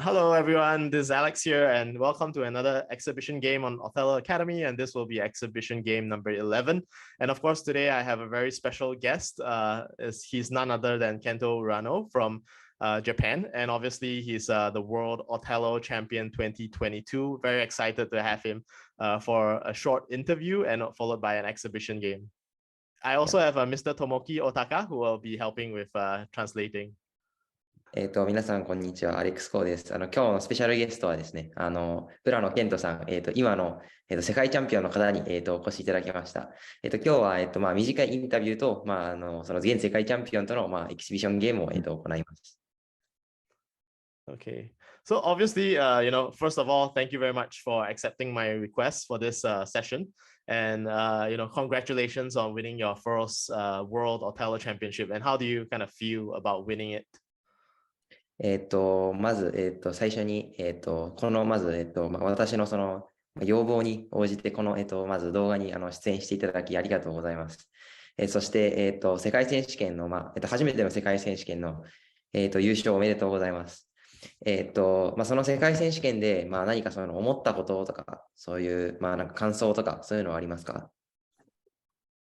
Hello, everyone. This is Alex here, and welcome to another exhibition game on Othello Academy. And this will be exhibition game number 11. And of course, today I have a very special guest. He's none other than Kento Urano from Japan. And obviously, he's the World Othello Champion 2022. Very excited to have him for a short interview and followed by an exhibition game. I also have Mr. Tomoki Otaka, who will be helping with translating. 皆さん、こんにちは。アレックスコーです。今日のスペシャルゲストはですね、浦野健人さん、今の、世界チャンピオンの方に、お越しいただきました。今日は、短いインタビューと、その現世界チャンピオンとの、エキシビションゲームを、行います。Okay. So obviously, first of all, thank you very much for accepting my request for this session. And, congratulations on winning your first World Othello Championship. And how do you kind of feel about winning it?まず、最初に、まず、私のその要望に応じて、まず動画に出演していただきありがとうございます。そして、世界選手権の、初めての世界選手権の、優勝おめでとうございます。その世界選手権で、何かその思ったこととか、そういう、なんか感想とか、そういうのはありますか？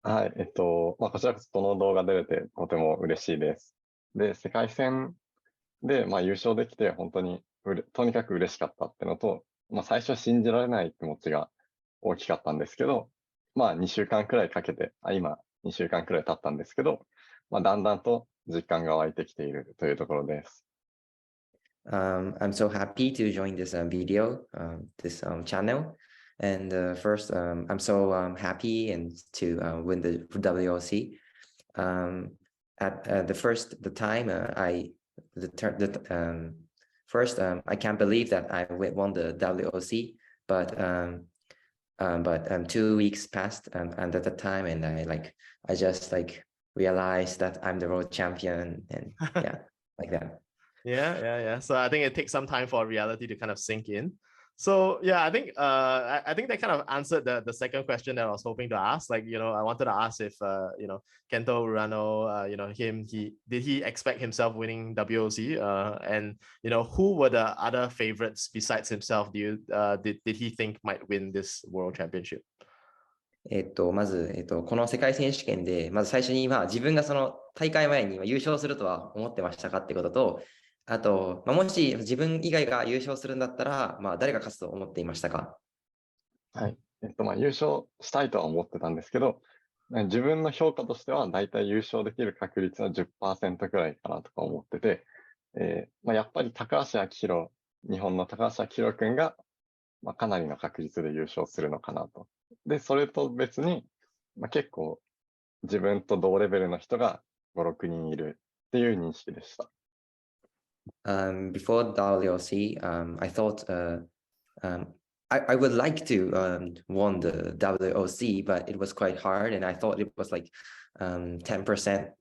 はい、こちらこそこの動画出れてとても嬉しいです。で、世界戦で、優勝できて本当にとにかく嬉しかったってのと、最初は信じられない気持ちが大きかったんですけど、2週間くらいかけて、今2週間くらい経ったんですけど、だんだんと実感が湧いてきているというところです。I'm so happy to join this video, this channel. And first, I'm so happy and to win the WOC. At the time, I can't believe that I won the WOC, but 2 weeks passed and at the time, and I just realized that I'm the world champion, and yeah, like that. Yeah. So I think it takes some time for reality to kind of sink in. So yeah, I think that kind of answered the second question that I was hoping to ask. I wanted to ask if Kento Urano, did he expect himself winning WOC? And who were the other favorites besides himself? Did he think might win this world championship? まず、この世界選手権で、まず最初に、自分がその大会前に優勝するとは思ってましたかってことと、あと、もし自分以外が優勝するんだったら、誰が勝つと思っていましたか？はい。優勝したいとは思ってたんですけど、自分の評価としては、だいたい優勝できる確率は 10% くらいかなとか思ってて、やっぱり高橋明宏、日本の高橋明宏君が、かなりの確率で優勝するのかなと。で、それと別に、結構自分と同レベルの人が5、6人いるっていう認識でした。Before WOC, I thought I would like to won the WOC, but it was quite hard, and I thought it was 10%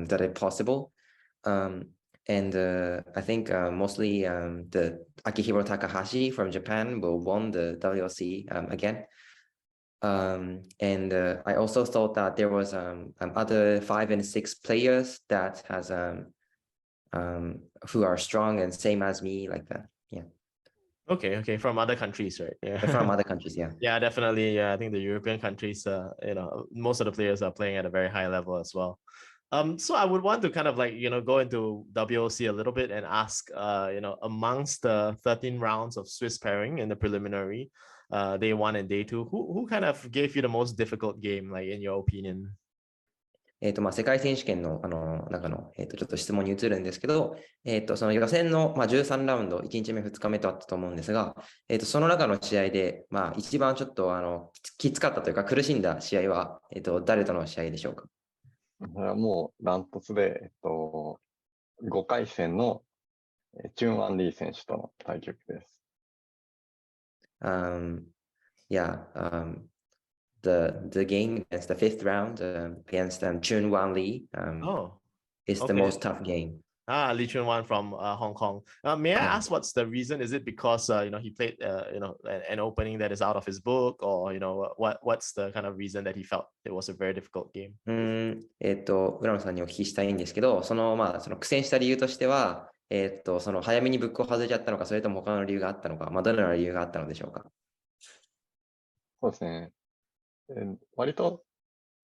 that it possible. And I think mostly the Akihiro Takahashi from Japan will won the WOC again. And I also thought that there was other 5 and 6 players that has who are strong and same as me, like that. Yeah. Okay, from other countries, right? Yeah. From other countries, yeah. Yeah, definitely. Yeah, I think the European countries, most of the players are playing at a very high level as well. So I would want to kind of go into WOC a little bit and ask, amongst the 13 rounds of Swiss pairing in the preliminary, day 1 and day 2, who kind of gave you the most difficult game, in your opinion? 世界選手権の中のちょっと質問に移るんですけど、その予選の13ラウンド、1日目、2日目とあったと思うんですが、その中の試合で一番ちょっときつかったというか苦しんだ試合は誰との試合でしょうか？もうダントツで5回戦のチュン・ワン・リー選手との対局です。The game against the 5th round against Chun Wan Lee is the most tough game. Lee Chun Wan from Hong Kong. May I ask what's the reason? Is it because he played an opening that is out of his book, or what's the kind of reason that he felt it was a very difficult game? 浦野さんにお聞きしたいんですけど、その苦戦した理由としては、その早めにブックを外れちゃったのか、それとも他の理由があったのか、どのような理由があったのでしょうか。そうですね。割と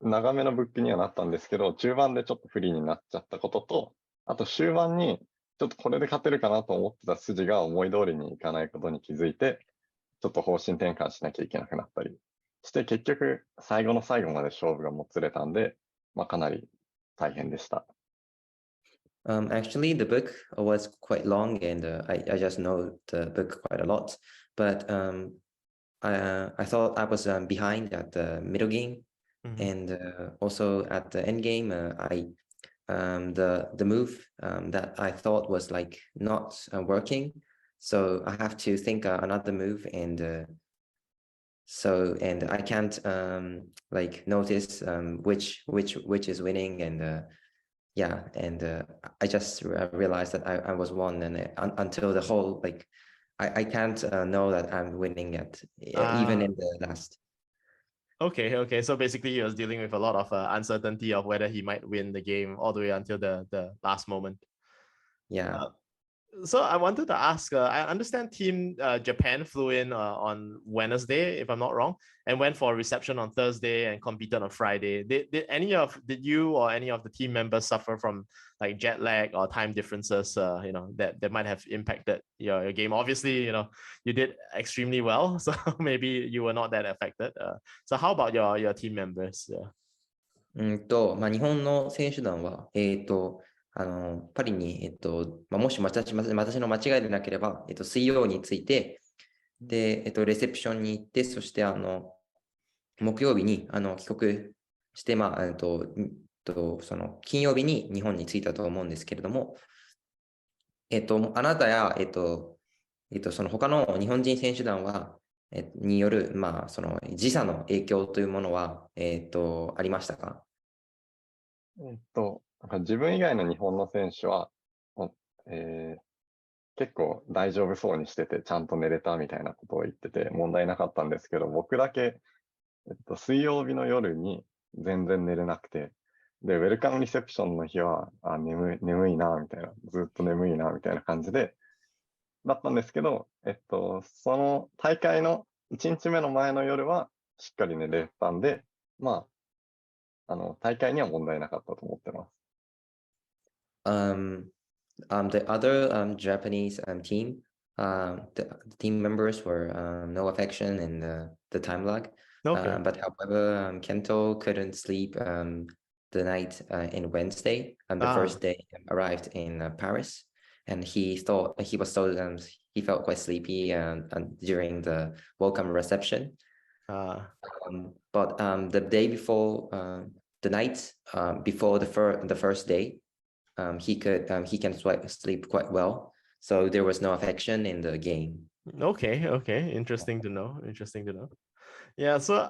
長めのブックにはなったんですけど、中盤でちょっと不利になっちゃったことと、あと終盤にちょっとこれで勝てるかなと思ってた筋が思い通りにいかないことに気づいて、ちょっと方針転換しなきゃいけなくなったりして、結局最後の最後まで勝負がもつれたんで、かなり大変でした。Actually, the book was quite long, and I just know the book quite a lot. But I thought I was behind at the middle game, and also at the end game. The move that I thought was like not working, so I have to think another move, and and I can't like notice which is winning, and yeah, and I just realized that I was one, and until the whole like I can't know that I'm winning at even in the last. Okay. So basically, he was dealing with a lot of uncertainty of whether he might win the game all the way until the last moment. Yeah. So I wanted to ask, I understand Team Japan flew in on Wednesday, if I'm not wrong, and went for a reception on Thursday and competed on Friday. Did you or any of the team members suffer from like jet lag or time differences, that might have impacted your game? Obviously, you did extremely well, so maybe you were not that affected. So how about your team members? Yeah. 日本の選手団は、パリに、もし私の間違いでなければ、水曜に着いて、で、レセプションに行って、そして、木曜日に帰国して、その金曜日に日本に着いたと思うんですけれども、あなたや、その他の日本人選手団は、による、その時差の影響というものは、ありましたか？なんか自分以外の日本の選手は、結構大丈夫そうにしてて、ちゃんと寝れたみたいなことを言ってて、問題なかったんですけど、僕だけ、水曜日の夜に全然寝れなくて、で、ウェルカムリセプションの日は、眠いな、みたいな、ずっと眠いな、みたいな感じで、だったんですけど、その大会の1日目の前の夜は、しっかり寝れたんで、大会には問題なかったと思ってます。The other Japanese team, the team members were no affection in the time lag. Okay. But however, Kento couldn't sleep the night in Wednesday, and the first day arrived in Paris, and he thought he was so he felt quite sleepy during the welcome reception. But the day before, the night before the first day, he can sleep quite well, so there was no affection in the game. Okay. Interesting to know. Yeah, so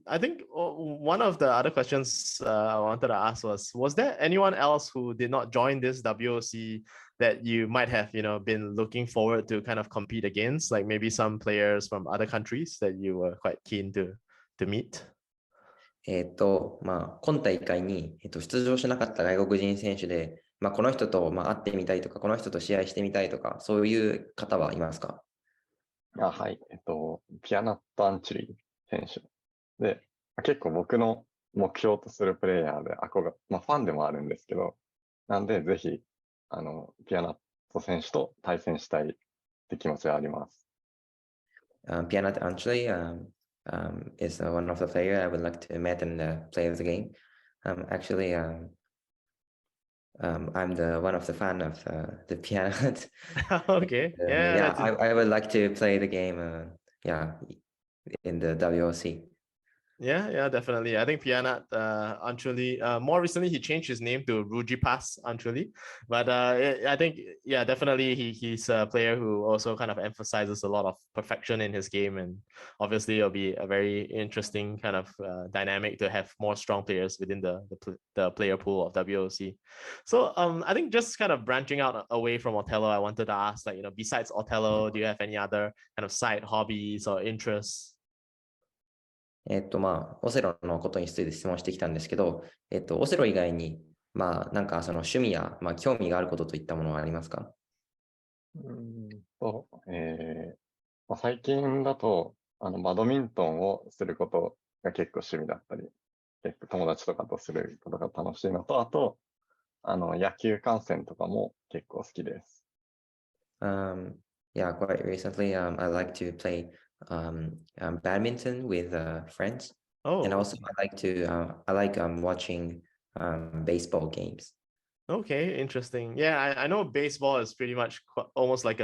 I think one of the other questions I wanted to ask was there anyone else who did not join this WOC that you might have, been looking forward to kind of compete against, like maybe some players from other countries that you were quite keen to meet? 今大会に、出場しなかった外国人選手で、この人と、会ってみたいとか、この人と試合してみたいとか、そういう方はいますか？はい。ピアナット・アンチュリー選手で、結構僕の目標とするプレイヤーで、ファンでもあるんですけど、なんで、ぜひ、ピアナット選手と対戦したいって気持ちはあります。Pianat actually is one of the players I would like to meet and play the game. Actually, I'm the one of the fan of the Pianat. Okay. Yeah. I would like to play the game. In the WOC. Yeah, definitely. I think Pianat Anchuli, more recently he changed his name to Rujipas Anchuli, but I think definitely he's a player who also kind of emphasizes a lot of perfection in his game, and obviously it'll be a very interesting kind of dynamic to have more strong players within the player pool of WOC. So I think just kind of branching out away from Othello, I wanted to ask, like, besides Othello, do you have any other kind of side hobbies or interests? オセロのことについて質問してきたんですけど、オセロ以外に、なんかその趣味や、興味があることといったものはありますか？最近だと、バドミントンをすることが結構趣味だったり、結構友達とかとすることが楽しいのと、あと、野球観戦とかも結構好きです。Yeah, quite recently, I like to play badminton with friends, and Oh, also I like watching baseball games. okay, interesting. Yeah, I know baseball is pretty much almost like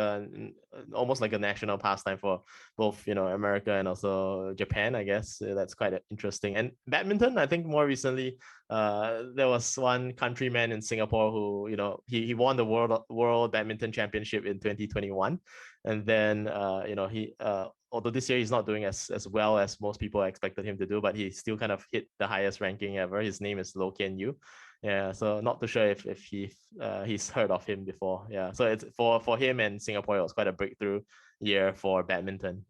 almost like a national pastime for both, America and also Japan, I guess. That's quite interesting. And badminton, I think more recently, there was one countryman in Singapore who, he won the World Badminton Championship in 2021. And then he although this year he's not doing as well as most people expected him to do, but he still kind of hit the highest ranking ever. His name is Lo Kian Yu. Yeah, so not too sure if he's heard of him before. Yeah, so it's for him and Singapore, it was quite a breakthrough year for badminton.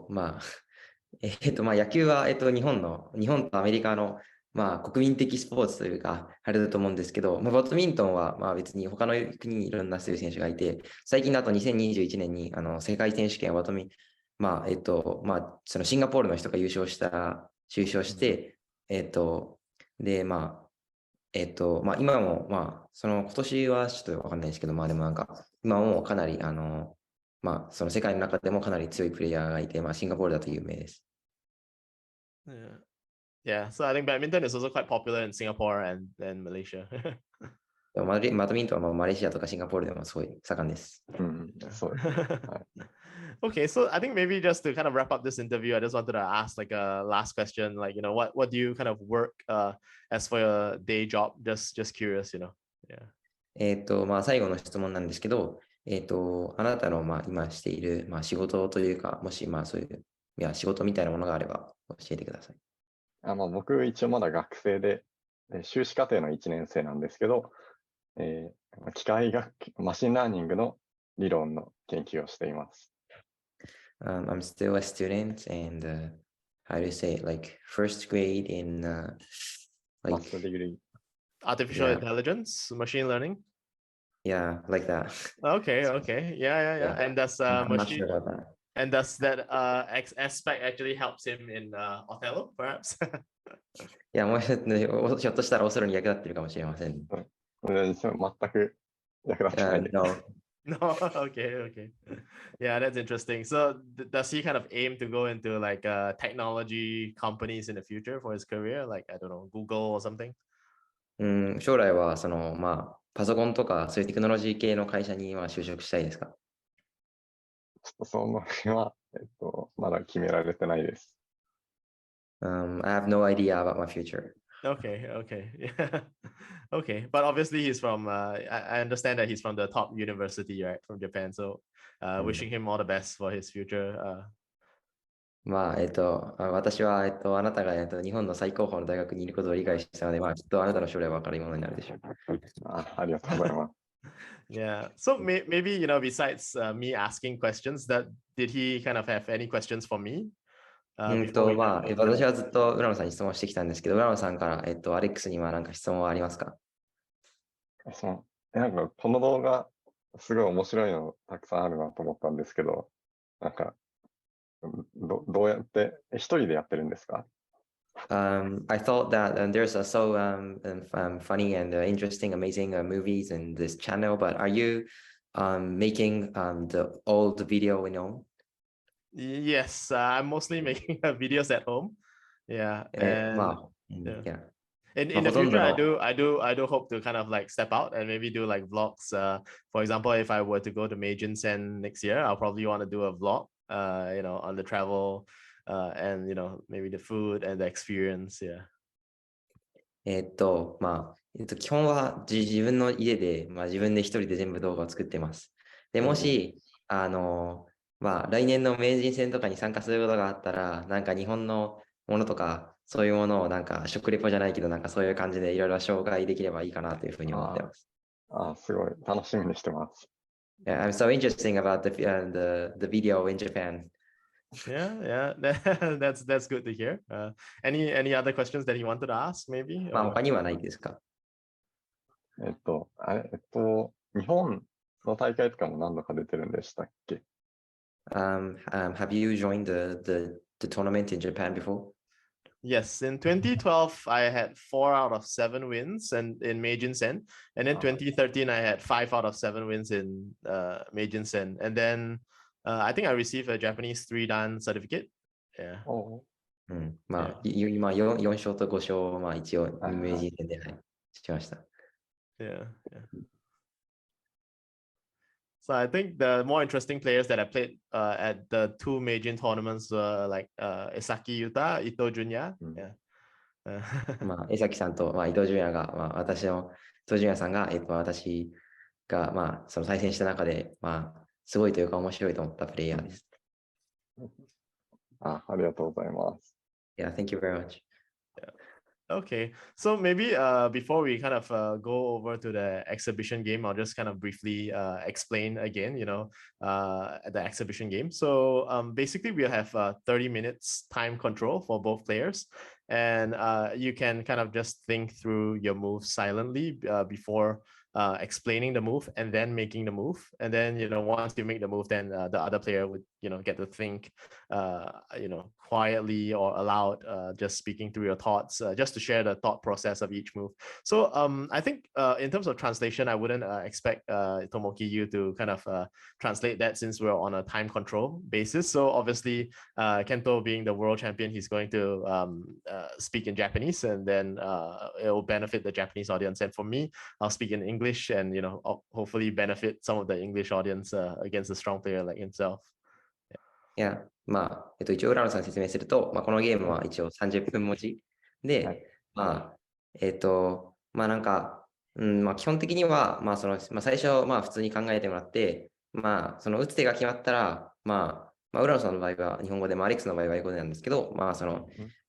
まあ、野球は、日本とアメリカの、国民的スポーツというか、あれだと思うんですけど、バドミントンは、別に他の国にいろんなそういう選手がいて、最近だと2021年に、世界選手権バドミン、そのシンガポールの人が優勝して、で、今も、今年はちょっとわかんないですけど、でもなんか、今もかなり、その世界の中でもかなり強いプレイヤーがいて、シンガポールだと有名です。Yeah. Yeah, so I think badminton is also quite popular in Singapore and Malaysia. バドミントンはマレーシアとかシンガポールでもすごい盛んです。そうですね。はい。Okay, so I think maybe just to kind of wrap up this interview, I just wanted to ask like a last question, like, what do you kind of work as for your day job? Just curious, Yeah. 最後の質問なんですけど、あなたの今している仕事というか、もしそういう仕事みたいなものがあれば教えてください。僕一応まだ学生で、修士課程の1年生なんですけど、機械学、マシンラーニングの理論の研究をしています。I'm still a student and how do you say it, like first grade in Master degree. Artificial intelligence, machine learning. Yeah, like that. Okay. Yeah. And does I'm not machine sure about that. and does that aspect actually helps him in Othello, perhaps? いや、もうひょっとしたらオセロに役立ってるかもしれません。全く役立ってないです。No, okay. Yeah, that's interesting. So does he kind of aim to go into like technology companies in the future for his career? Like, I don't know, Google or something? 将来はパソコンとかそういうテクノロジー系の会社に就職したいですか？ちょっとその辺は、まだ決められてないです。I have no idea about my future. Okay. Yeah. Okay. But obviously he's from, I understand that he's from the top university, right? From Japan. So wishing him all the best for his future. 私は、あなたが、日本の最高峰の大学にいることを理解したので、きっとあなたの将来は明るいものになるでしょう。ありがとうございます。Yeah. So maybe, besides me asking questions, did he kind of have any questions for me? 私はずっと浦野さんに質問してきたんですけど、浦野さんから、アレックスには何か質問はありますか？なんかこの動画、すごい面白いのたくさんあるなと思ったんですけど、なんか、どうやって一人でやってるんですか？ I thought that there's so funny and interesting, amazing movies in this channel, but are you making the old video Yes, I'm mostly making videos at home. Yeah, and yeah. In the future, I do hope to kind of like step out and maybe do like vlogs. For example, if I were to go to Meijin Sen next year, I'll probably want to do a vlog. On the travel, and maybe the food and the experience. Yeah. 基本は自分の家で、自分で一人で全部動画を作ってます。で、もし、来年の名人戦とかに参加することがあったら、なんか日本のものとか、そういうものをなんか食レポじゃないけど、なんかそういう感じでいろいろ紹介できればいいかなというふうに思ってます。すごい楽しみにしてます。Yeah, I'm so interested about the video in Japan. Yeah, that's good to hear. Any other questions that you wanted to ask, maybe? 他にはないですか？日本の大会とかも何度か出てるんでしたっけ？ Have you joined the tournament in Japan before? Yes, in 2012, I had 4 out of 7 wins and in Meijin Sen. And in 2013, I had 5 out of 7 wins in Meijin Sen. And then I think I received a Japanese 3-dan certificate. Yeah. まあ、今4勝と5勝、まあ一応、名人戦で、しました。Yeah. So I think the more interesting players that I played at the 2 Meijin tournaments were like Esaki Yuta, Ito Junya. Yeah. まあ、江崎さんと、まあ、伊藤純也が、まあ、伊藤純也さんが、私が、まあ、その対戦した中で、まあ、すごいというか面白いと思ったプレイヤーです。ありがとうございます。Yeah, thank you very much. Okay, so maybe before we kind of go over to the exhibition game, I'll just kind of briefly explain again, the exhibition game. So basically we'll have 30 minutes time control for both players, and you can kind of just think through your move silently before explaining the move and then making the move. And then, once you make the move, then the other player would, get to think, quietly or aloud, just speaking through your thoughts, just to share the thought process of each move. So I think in terms of translation, I wouldn't expect Tomoki you to kind of translate that, since we're on a time control basis. So obviously, Kento being the world champion, he's going to speak in Japanese, and then it will benefit the Japanese audience. And for me, I'll speak in English, and hopefully benefit some of the English audience against a strong player like himself. いや、まあ、一応、浦野さんに説明すると、まあ、このゲームは一応30分持ちで、まあ、まあなんか、まあ基本的には、まあ最初、まあ普通に考えてもらって、まあその打つ手が決まったら、まあ浦野さんの場合は日本語で、まあアレックスの場合は英語でなんですけど、まあまあ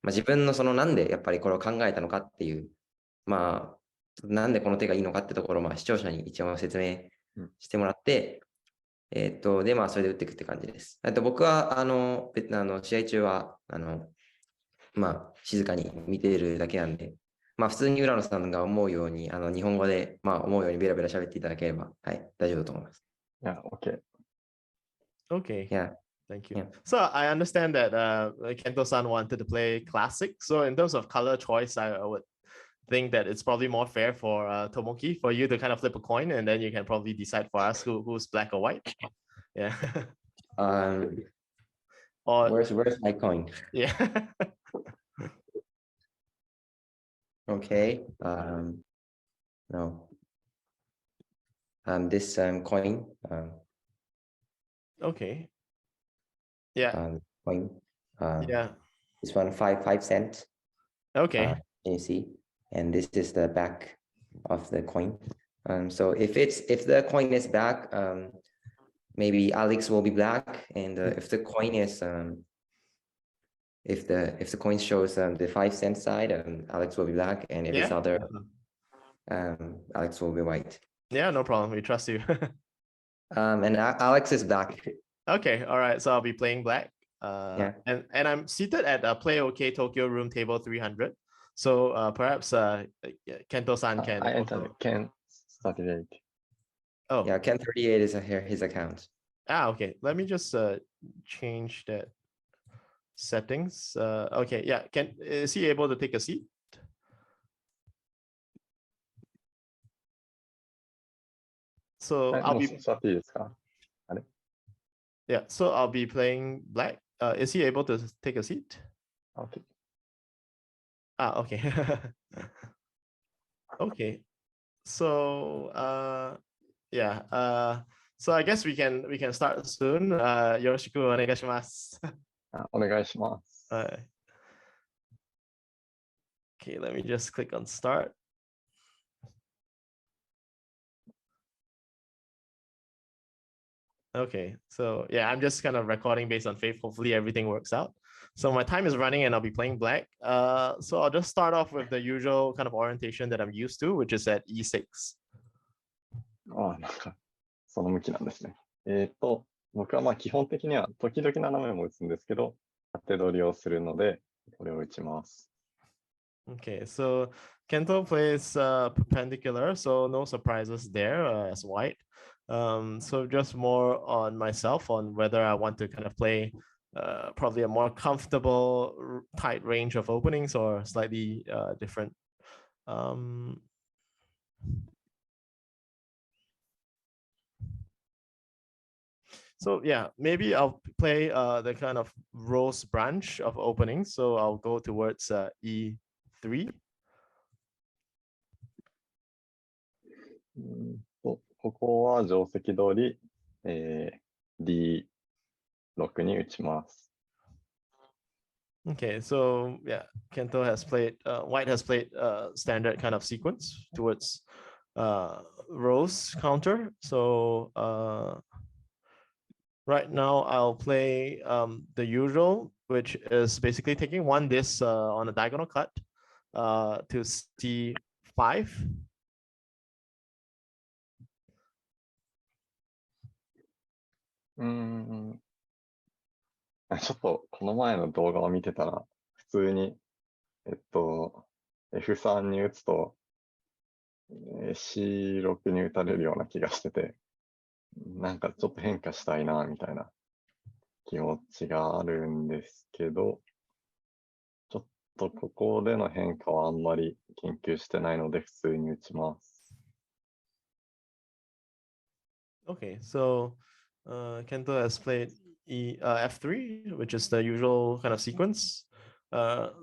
自分のなんでやっぱりこれを考えたのかっていう、まあ、なんでこの手がいいのかってところを、まあ視聴者に一応説明してもらって、で、まあ、それで打っていくって感じです。僕は、試合中は、まあ、静かに見ているだけなんで、まあ、普通に浦野さんが思うように、日本語で、まあ、思うようにベラベラ喋っていただければ、はい、大丈夫だと思います。Yeah, okay. Okay. Yeah. Thank you. Yeah. So I understand that Kento-san wanted to play classic. So in terms of color choice, I would think that it's probably more fair for Tomoki, for you to kind of flip a coin, and then you can probably decide for us who's black or white. Yeah. Or where's my coin? Yeah. Okay. No. This coin. Okay. Yeah. Coin. Yeah. This one 5 cents. Okay. Can you see? And this is the back of the coin. So if the coin is back, maybe Alex will be black, and if the coin is if the coin shows the 5 cent side, Alex will be black, and if it's other, Alex will be white. Yeah, no problem. We trust you. And Alex is black. Okay, all right. So I'll be playing black. Yeah. And I'm seated at Play OK Tokyo room table 300. So perhaps Kento-san can. I entered Ken 38. Oh. Yeah, Ken 38 is his account. Okay. Let me just change that settings. Okay, yeah. Is he able to take a seat? So I'll be. Yeah, so I'll be playing black. Is he able to take a seat? Okay. Okay. Okay. So yeah. So I guess we can start soon. Yoroshiku onegaishimasu. お願いします。Okay, let me just click on start. Okay, so yeah, I'm just kind of recording based on faith. Hopefully everything works out. So my time is running and I'll be playing black. So I'll just start off with the usual kind of orientation that I'm used to, which is at E6. なんかその向きなんですね。僕はまあ基本的には時々斜めも打つんですけど、当て取りをするので、これを打ちます。Okay, so Kento plays perpendicular, so no surprises there as white. So just more on myself on whether I want to kind of play probably a more comfortable tight range of openings or slightly different. So yeah, maybe I'll play the kind of rose branch of openings. So I'll go towards E3. ここは定石通り、D6 に打ちます。Okay, so yeah, Kento has played, White has played standard kind of sequence towards rose counter. So right now I'll play the usual, which is basically taking one this on a diagonal cut to C5. ちょっとこの前の動画を見てたら、普通に、F3 に打つと、C6 に打たれるような気がしてて、なんかちょっと変化したいな、みたいな気持ちがあるんですけど、ちょっとここでの変化はあんまり研究してないので普通に打ちます。Okay, so Kento has played F3, which is the usual kind of sequence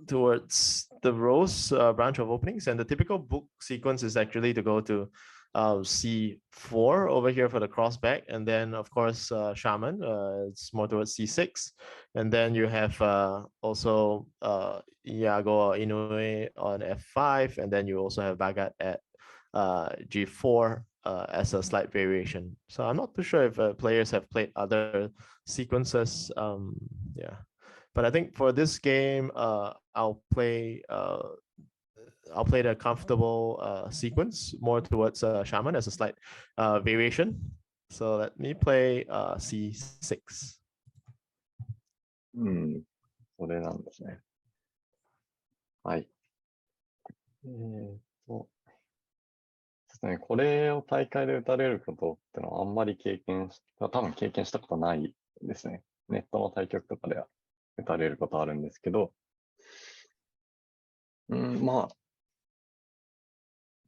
towards the rose branch of openings. And the typical book sequence is actually to go to C4 over here for the crossback. And then, of course, Shaman, it's more towards C6. And then you have also Iago or Inoue on F5. And then you also have Bagat at G4 as a slight variation. So I'm not too sure if players have played other sequences. Yeah, but I think for this game, I'll play the comfortable sequence more towards Shaman as a slight variation. So let me play C6. それなんですね。はい。ですね、これを大会で打たれることってのはあんまり多分経験したことないですね。ネットの対局とかでは打たれることあるんですけど、まあ、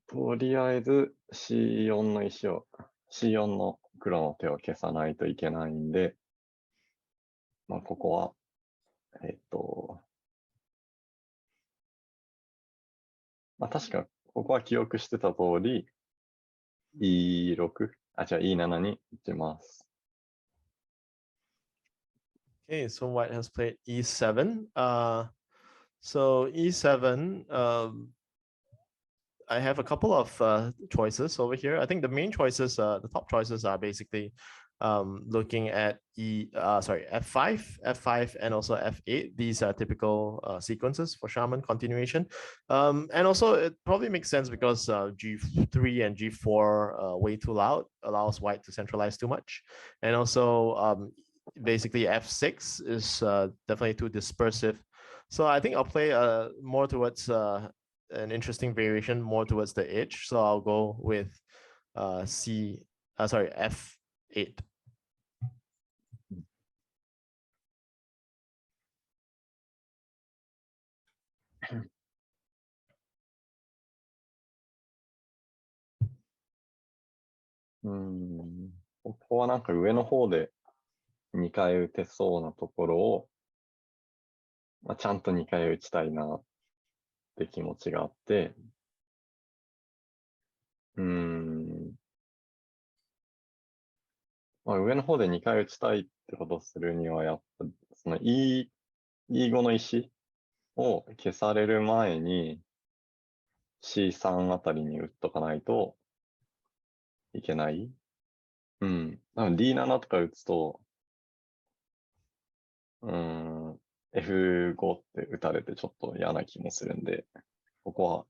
とりあえず C4 の石を、C4 の黒の手を消さないといけないんで、まあ、ここは、まあ、確か、ここは記憶してた通り、E6、じゃあ E7 に打ちます。Okay, so White has played E7. So E7, I have a couple of choices over here. I think the main choices, the top choices are basically looking at F5, F5, and also F8. These are typical sequences for Shaman continuation. And also it probably makes sense because G3 and G4 way too loud allows White to centralize too much. And also basically F6 is definitely too dispersive. So I think I'll play more towards an interesting variation more towards the edge. So I'll go with F8.ここはなんか上の方で2回打てそうなところを、まあ、ちゃんと2回打ちたいなって気持ちがあって、まあ、上の方で2回打ちたいってことをするには、やっぱ、その E5 の石を消される前に C3 あたりに打っとかないといけない。多分 D7 とか打つと、F5 って打たれてちょっと嫌な気もするんで、ここは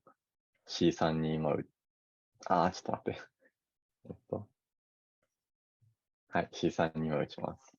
C3 に今ちょっと待って。はい、C3 に今打ちます。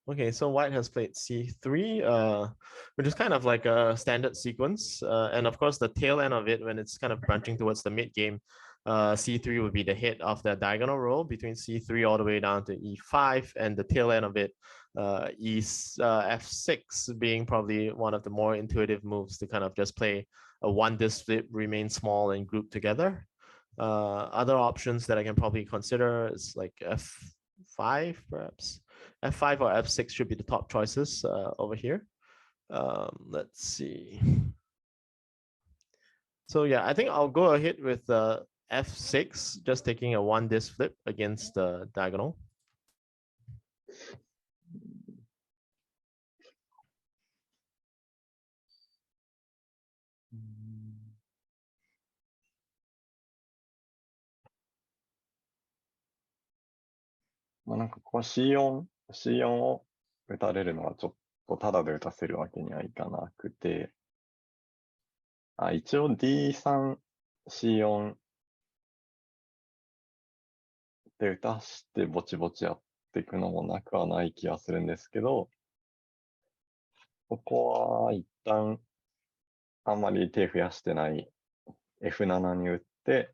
Okay, so white has played c3, which is kind of like a standard sequence. And of course, the tail end of it, when it's kind of branching towards the mid game, c3 would be the head of the diagonal row between c3 all the way down to e5, and the tail end of it, f6 being probably one of the more intuitive moves to kind of just play a one disc flip, remain small, and group together. Other options that I can probably consider is like f5, perhaps. F5 or F6 should be the top choices over here. Let's see. So yeah, I think I'll go ahead with F6, just taking a one disc flip against the diagonal. C4 を打たれるのはちょっとただで打たせるわけにはいかなくて、一応 D3、C4 で打たしてぼちぼちやっていくのもなくはない気がするんですけど、ここは一旦あんまり手増やしてない F7 に打って、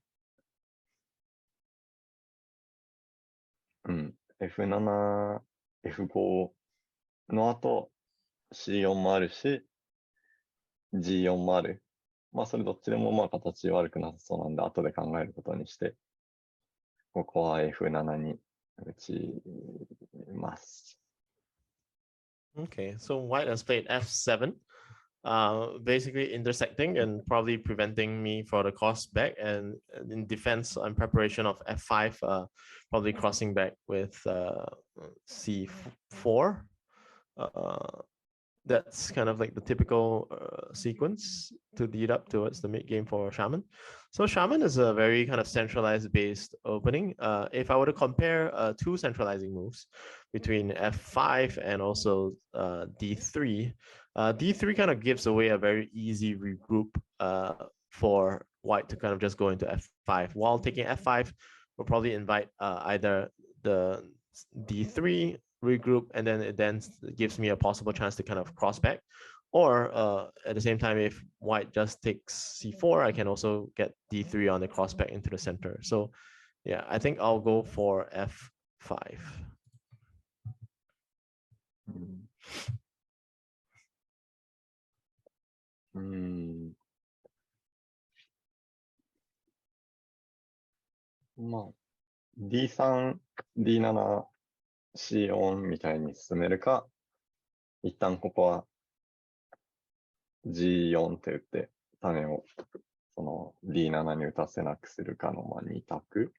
F7、F5 の後 C4 もあるし、G4 もある。それどっちでも形悪くなさそうなんで、後で考えることにして、ここは F7 に打ちます。Okay, so white has played f7, basically intersecting and probably preventing me for the cross back. And in defense, in preparation of f5, probably crossing back with c4. That's kind of like the typical sequence to lead up towards the mid game for Shaman. So Shaman is a very kind of centralized based opening. If I were to compare two centralizing moves between f5 and also d3, d3 kind of gives away a very easy regroup for white to kind of just go into f5, while taking f5 will probably invite either the d3 regroup, and then it then gives me a possible chance to kind of cross back. Or at the same time, if white just takes c4, I can also get d3 on the cross back into the center. So yeah, I think I'll go for f5. D3、D7、C4 みたいに進めるか、一旦ここは G4 って打って種をその D7 に打たせなくするかの2択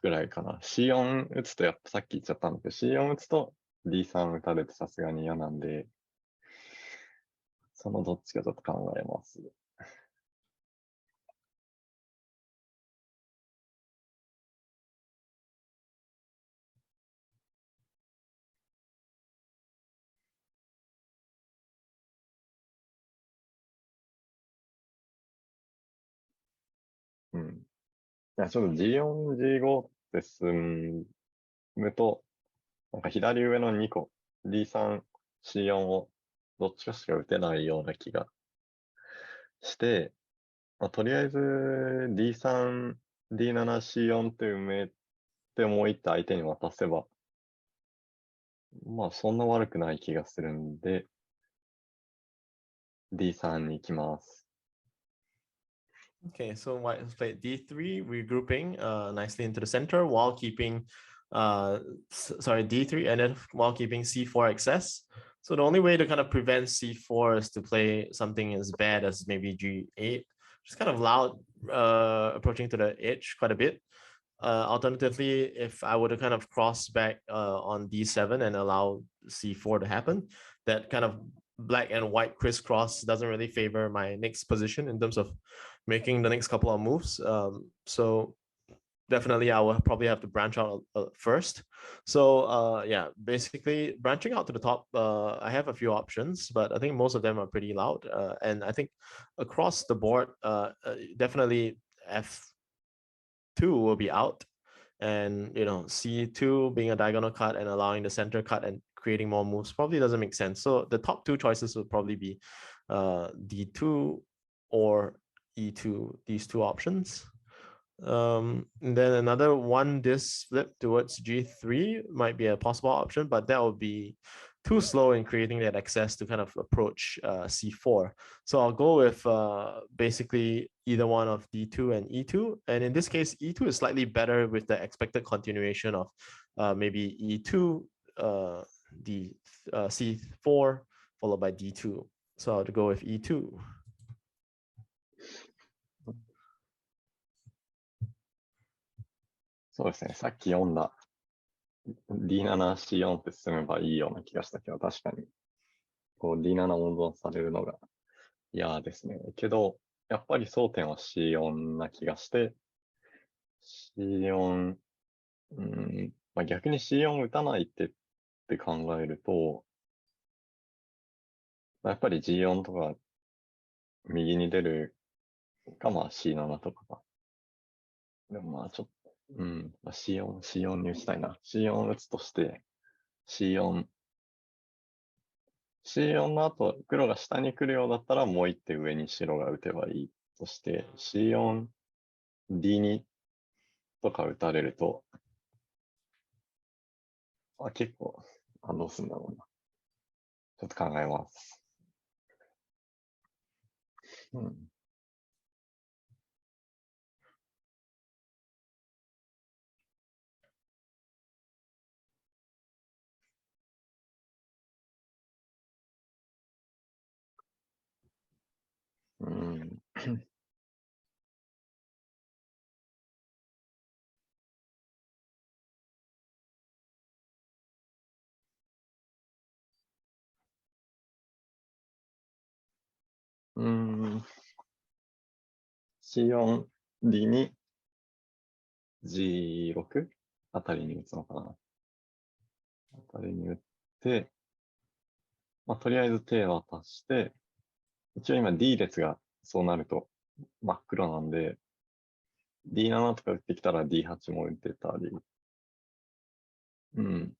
くらいかな。C4 打つとやっぱさっき言っちゃったんだけど、C4 打つと D3 打たれてさすがに嫌なんで、そのどっちかちょっと考えます。いや、ちょっと G4、G5 って進むと、なんか左上の2個、D3、C4 をどっちかしか打てないような気がして、とりあえず D3、D7、C4 って埋めてもう一手相手に渡せば、そんな悪くない気がするんで、D3 に行きます。Okay, so white has played d3, regrouping nicely into the center while keeping d3, and then while keeping c4 excess. So the only way to kind of prevent c4 is to play something as bad as maybe g8, just kind of loud, approaching to the edge quite a bit. Alternatively, if I were to kind of cross back on d7 and allow c4 to happen, that kind of black and white crisscross doesn't really favor my next position in terms of making the next couple of moves. So definitely I will probably have to branch out first. So yeah, basically branching out to the top, I have a few options, but I think most of them are pretty loud. And I think across the board, definitely f2 will be out. And c2 being a diagonal cut and allowing the center cut and creating more moves probably doesn't make sense. So the top two choices would probably be d2 or e2, these two options. And then another one disc flip towards g3 might be a possible option, but that would be too slow in creating that access to kind of approach c4. So I'll go with basically either one of d2 and e2. And in this case, e2 is slightly better with the expected continuation of maybe e2, c4, followed by d2. So I'll go with e2. そうですね。さっき読んだ D7C4 って進めばいいような気がしたけど、確かにこう D7 温存されるのが嫌ですね。けど、やっぱり争点は C4 な気がして、C4、まあ、逆に C4 打たないって考えると、やっぱり G4 とか右に出るか、まあ C7 とかか。でもまあちょっと、C4 に打ちたいな。C4 打つとして、C4 の後、黒が下に来るようだったら、もう一手上に白が打てばいいとして、C4、D2 とか打たれると、結構、どうすんだろうな。ちょっと考えます。C4、D2、G6 あたりに打つのかな。あたりに打って、まあ、とりあえず手渡して、一応今 D 列がそうなると真っ黒なんで、D7 とか打ってきたら D8 も打てたり。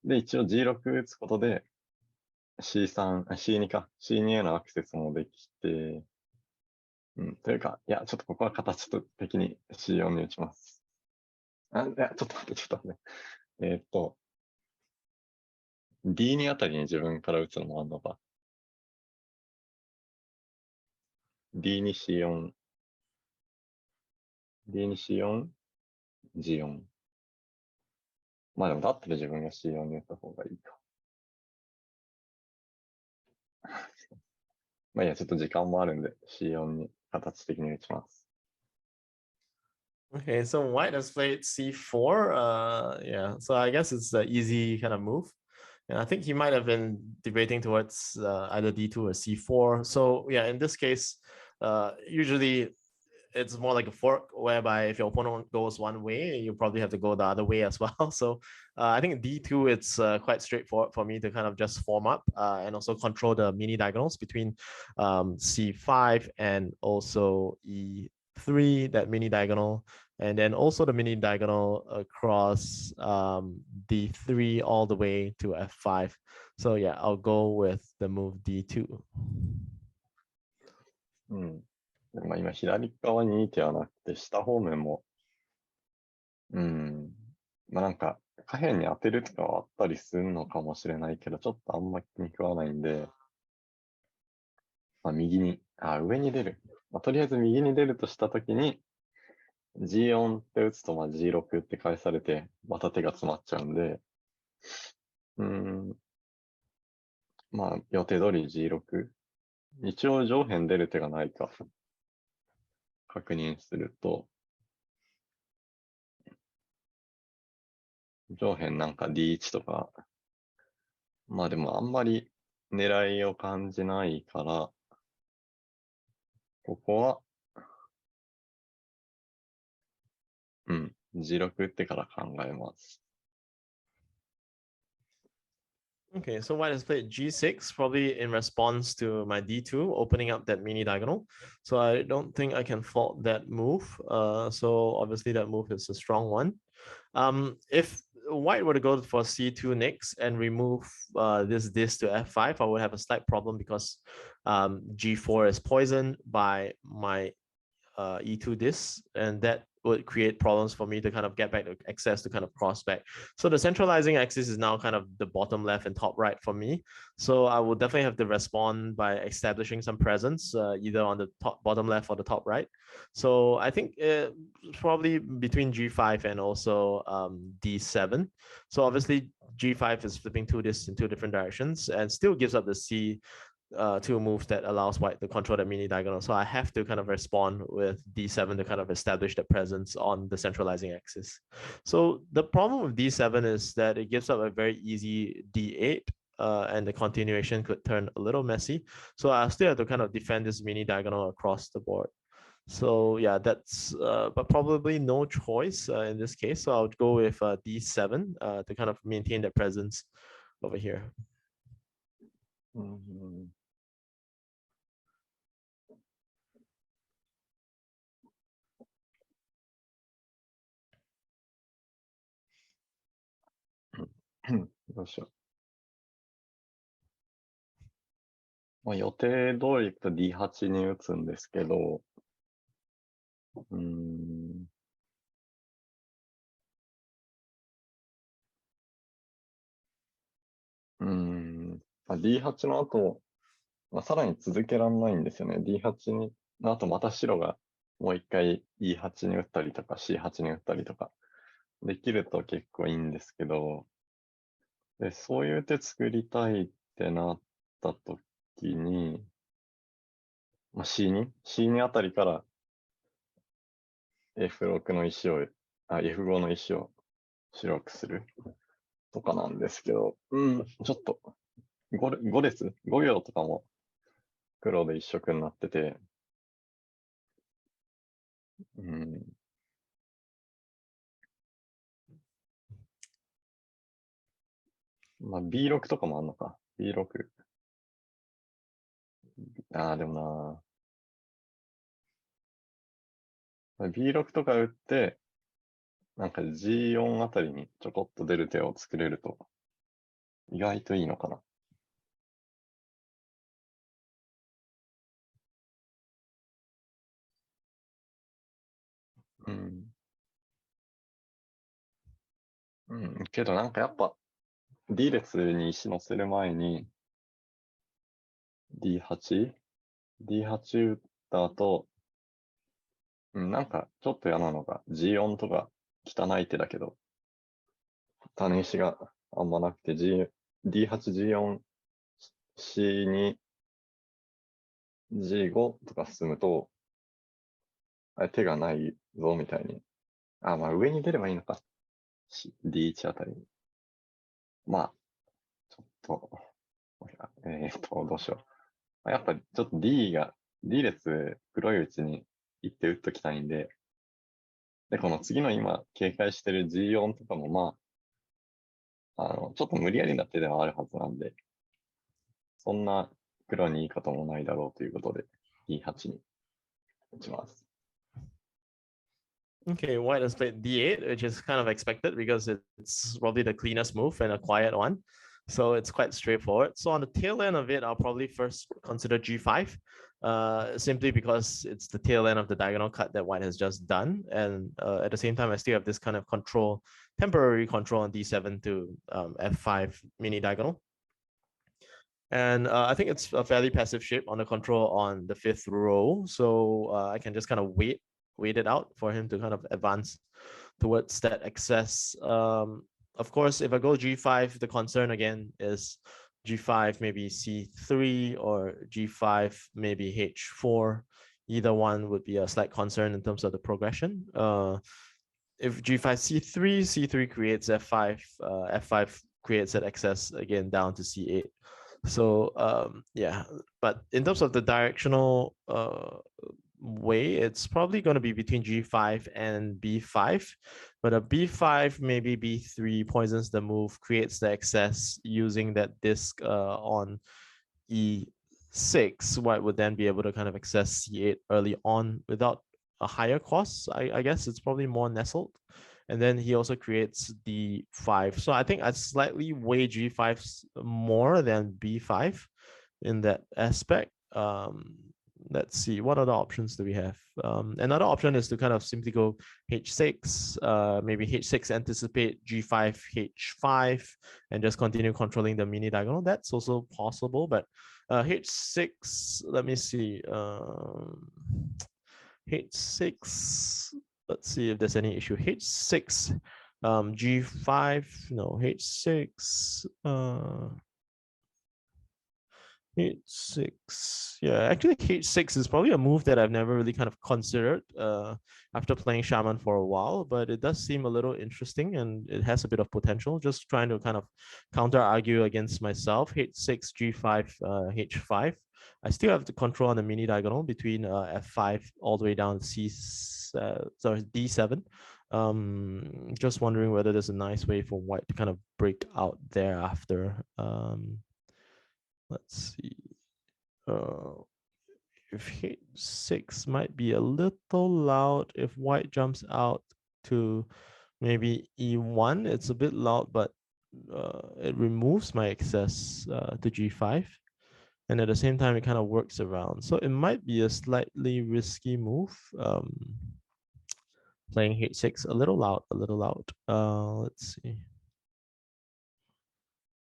で、一応 G6 打つことで C2 か。C2 へのアクセスもできて、というか、いや、ちょっとここは形的に C4 に打ちます。いや、ちょっと待って。D2 あたりに自分から打つのもあんのか。D2C4、D2C4、G4。まあでもだったら自分が C4 に打った方がいいか。まあいや、ちょっと時間もあるんで C4 に形的に打ちます。Okay, so white has played c4. Yeah, so I guess it's the easy kind of move. And I think he might have been debating towards either d2 or c4. So yeah, in this case, usually it's more like a fork whereby if your opponent goes one way, you probably have to go the other way as well. So I think D2, it's quite straightforward for me to kind of just form up and also control the mini diagonals between C5 and also E3, that mini diagonal, and then also the mini diagonal across D3 all the way to F5. So yeah, I'll go with the move D2. まあ今左側に2手はなくて、下方面も、まあなんか下辺に当てるとかはあったりするのかもしれないけど、ちょっとあんま気に食わないんで、まあ右に、上に出る。まあとりあえず右に出るとしたときに、G4 って打つとまあ G6 って返されて、また手が詰まっちゃうんで、まあ予定通り G6。一応上辺出る手がないか確認すると、上辺なんか D1 とか、まあでもあんまり狙いを感じないから、ここは、G6 打ってから考えます。Okay, so white has played g6, probably in response to my d2, opening up that mini diagonal. So I don't think I can fault that move. So obviously that move is a strong one. If white were to go for c2 next and remove this to f5, I would have a slight problem because g4 is poisoned by my e2 this, and that would create problems for me to kind of get back the access to kind of cross back. So the centralizing axis is now kind of the bottom left and top right for me. So I will definitely have to respond by establishing some presence either on the top bottom left or the top right. So I think probably between g5 and also d7. So obviously g5 is flipping to this in two different directions and still gives up the two moves that allows white to control the mini diagonal. So I have to kind of respond with d7 to kind of establish the presence on the centralizing axis. So the problem with d7 is that it gives up a very easy d8, and the continuation could turn a little messy. So I still have to kind of defend this mini diagonal across the board. So yeah, that's but probably no choice in this case. So I'll go with d7 to kind of maintain that presence over here. Mm-hmm. どうしよう。まあ、予定通りいくと D8 に打つんですけど、D8 の後、さらに続けられないんですよね。D8 の後また白がもう一回 E8 に打ったりとか C8 に打ったりとかできると結構いいんですけど、でそういう手作りたいってなった時に、C2 あたりから F6 の石を、F5 の石を白くするとかなんですけど、ちょっと5列 ?5 行とかも黒で一色になってて、B6 とかもあんのか。B6。でもな B6 とか打って、なんか G4 あたりにちょこっと出る手を作れると、意外といいのかな。けどなんかやっぱ D 列に石乗せる前に D8 打った後、なんかちょっと嫌なのが G4 とか汚い手だけど、種石があんまなくて D8、G4、C2、G5 とか進むと、手がないぞみたいに。上に出ればいいのか。D1 あたりに。ちょっと、どうしよう。やっぱりちょっと D 列黒いうちに一手打っときたいんで、で、この次の今警戒してる G4 とかもちょっと無理やりな手ではあるはずなんで、そんな黒にいいこともないだろうということで D8 に打ちます。Okay, white has played d8, which is kind of expected because it's probably the cleanest move and a quiet one. So it's quite straightforward. So on the tail end of it, I'll probably first consider g5, simply because it's the tail end of the diagonal cut that white has just done. And at the same time, I still have this kind of temporary control on d7 to f5 mini diagonal. And I think it's a fairly passive shape on the control on the 5th row. So I can just kind of wait it out for him to kind of advance towards that excess. Of course, if I go g5, the concern again is g5 maybe c3 or g5 maybe h4. Either one would be a slight concern in terms of the progression. If g5 c3, c3 creates f5, f5 creates that excess again down to c8. So yeah, but in terms of the directional way, it's probably going to be between g5 and b5, but a b5 maybe b3 poisons the move, creates the excess using that disc on e6. White would then be able to kind of access c8 early on without a higher cost. I guess it's probably more nestled. And then he also creates d5. So I think I slightly weigh g5 more than b5 in that aspect. Let's see, what other options do we have? Another option is to kind of simply go h6, maybe h6 anticipate g5, h5, and just continue controlling the mini diagonal. That's also possible, but h6, let me see. H6, let's see if there's any issue. H6, G5, no, H6, H6. Yeah, actually H6 is probably a move that I've never really kind of considered after playing Shaman for a while, but it does seem a little interesting and it has a bit of potential. Just trying to kind of counter argue against myself. H6, G5, H5. I still have the control on the mini diagonal between F5 all the way down to D7. Just wondering whether there's a nice way for white to kind of break out thereafter. Let's see. If h6 might be a little loud if white jumps out to maybe e1, it's a bit loud, but it removes my access to g5. And at the same time, it kind of works around. So it might be a slightly risky move. Playing h6 a little loud, a little loud. Let's see.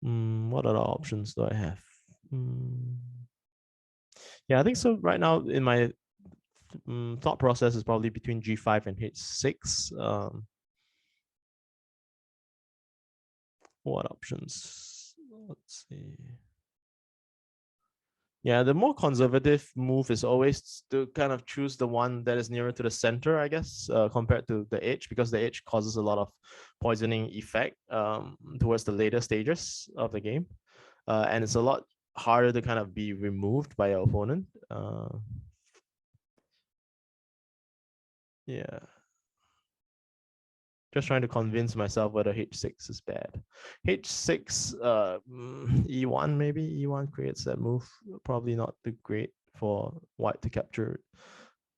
What other options do I have? Yeah, I think so. Right now, in my thought process is probably between g5 and h6. What options? Let's see. Yeah, the more conservative move is always to kind of choose the one that is nearer to the center, I guess, compared to the edge, because the edge causes a lot of poisoning effect towards the later stages of the game. And it's a lot harder to kind of be removed by your opponent. Yeah. Just trying to convince myself whether h6 is bad. h6, e1 maybe. e1 creates that move. Probably not too great for white to capture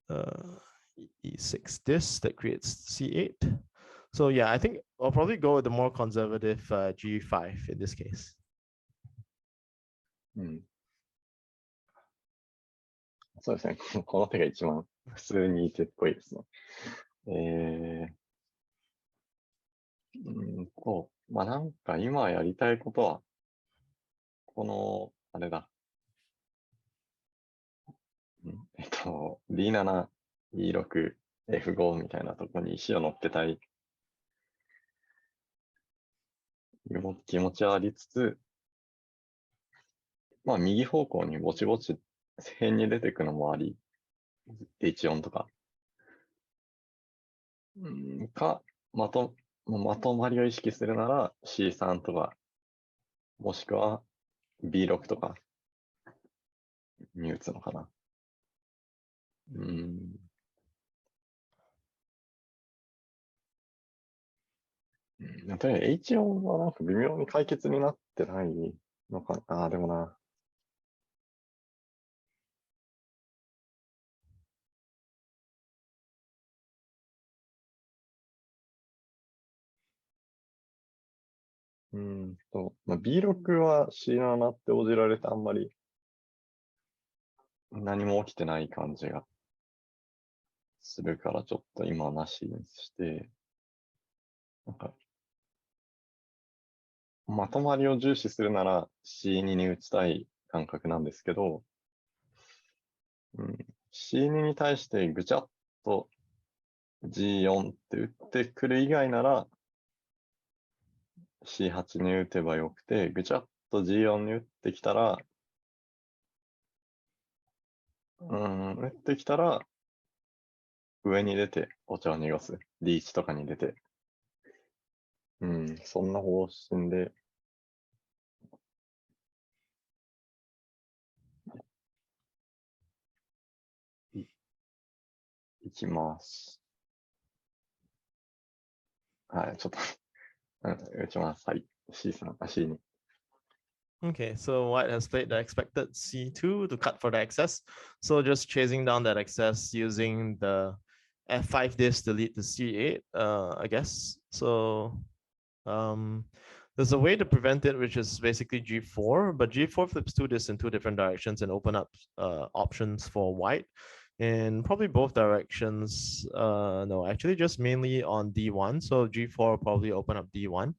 e6 this that creates c8. So yeah, I think I'll probably go with the more conservative g5 in this case. そうですね。この手が一番普通にいい手っぽいですね。まあなんか今やりたいことは、この、あれだ。D7、E6、F5 みたいなとこに石を乗っけたい気持ちはありつつ、まあ右方向にぼちぼち辺に出てくのもあり、H4 とか。まとまりを意識するなら C3 とか、もしくは B6 とかに打つのかな。とにかく H4 はなんか微妙に解決になってないのかな。でもな。まあ、B6 は C7 って応じられてあんまり何も起きてない感じがするからちょっと今はなしにして、なんか、まとまりを重視するなら C2 に打ちたい感覚なんですけど、C2 に対してぐちゃっと G4 って打ってくる以外なら C8 に打てばよくて、ぐちゃっと G4 に打ってきたら、打ってきたら、上に出てお茶を濁す。D1 とかに出て。そんな方針で。きます。はい、ちょっと打ちます。はい。C3、C2。Okay, so white has played the expected c2 to cut for the excess. So just chasing down that excess using the f5 disk to lead to c8, I guess. So there's a way to prevent it, which is basically g4, but g4 flips two disks in two different directions and open up options for white in probably both directions. No, actually just mainly on d1. So g4 will probably open up d1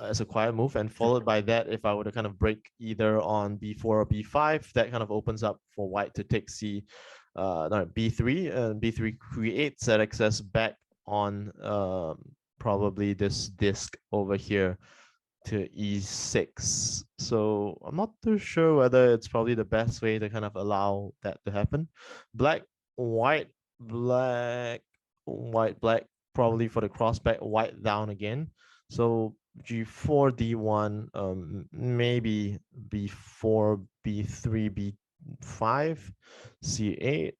as a quiet move, and followed by that, if I were to kind of break either on b4 or b5, that kind of opens up for white to take b3, and b3 creates that excess back on probably this disk over here to e6. So I'm not too sure whether it's probably the best way to kind of allow that to happen. Black, white, black, white, black, probably for the crossback, white down again. So g4, d1, maybe b4, b3, b5, c8.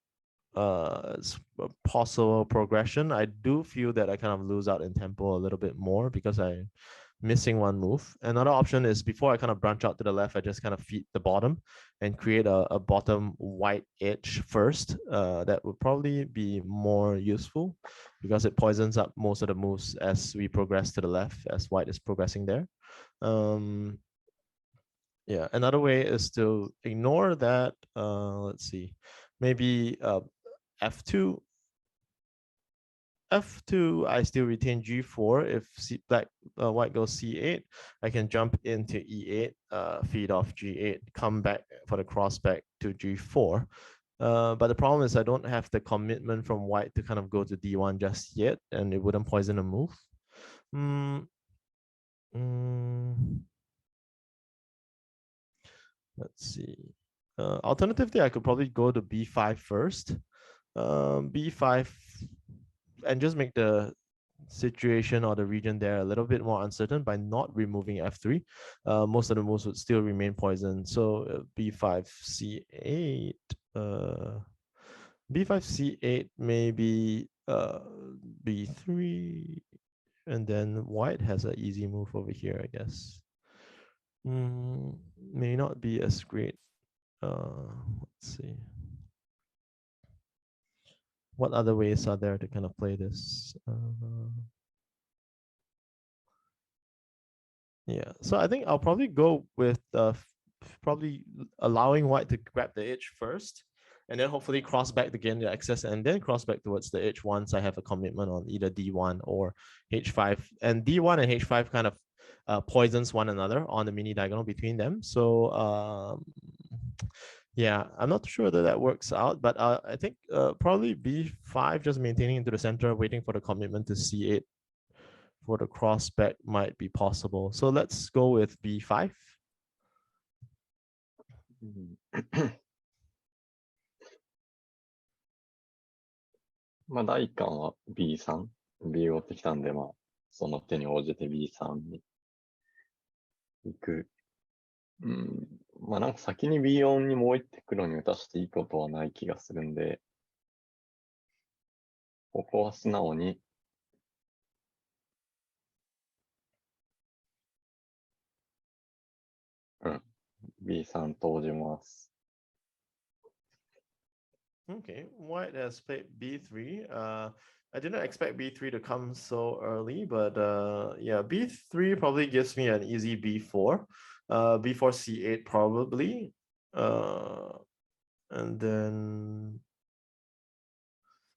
It's a possible progression. I do feel that I kind of lose out in tempo a little bit more because I'm missing one move. Another option is before I kind of branch out to the left, I just kind of feed the bottom and create a bottom white edge first. That would probably be more useful because it poisons up most of the moves as we progress to the left, as white is progressing there. Yeah, another way is to ignore that. Let's see, maybe f2. F2, I still retain g4. If white goes c8, I can jump into e8, feed off g8, come back for the cross back to g4. But the problem is I don't have the commitment from white to kind of go to d1 just yet, and it wouldn't poison a move. Let's see. Alternatively, I could probably go to b5 first. B5 and just make the situation or the region there a little bit more uncertain by not removing f3. Most of the moves would still remain poisoned. So b5 c8, b5 c8, maybe b3, and then white has an easy move over here, I guess. May not be as great. Let's see. What other ways are there to kind of play this? Yeah, so I think I'll probably go with probably allowing white to grab the edge first, and then hopefully cross back to gain the access, and then cross back towards the edge once I have a commitment on either d1 or h5. And d1 and h5 kind of poisons one another on the mini diagonal between them. So yeah, I'm not sure that that works out, but I think probably b5, just maintaining into the center, waiting for the commitment to c8 for the cross back might be possible. So let's go with b5. まあ、第一感は B3、B をってきたんで、まあ、その手に応じて B3 に行く。まあなんか先に B4 にもう一手黒に打たしていいことはない気がするんで、ここは素直に、B3 投じます。Okay, white has played b3. I didn't expect b3 to come so early, but yeah, b3 probably gives me an easy b4. B4 c8 probably. And then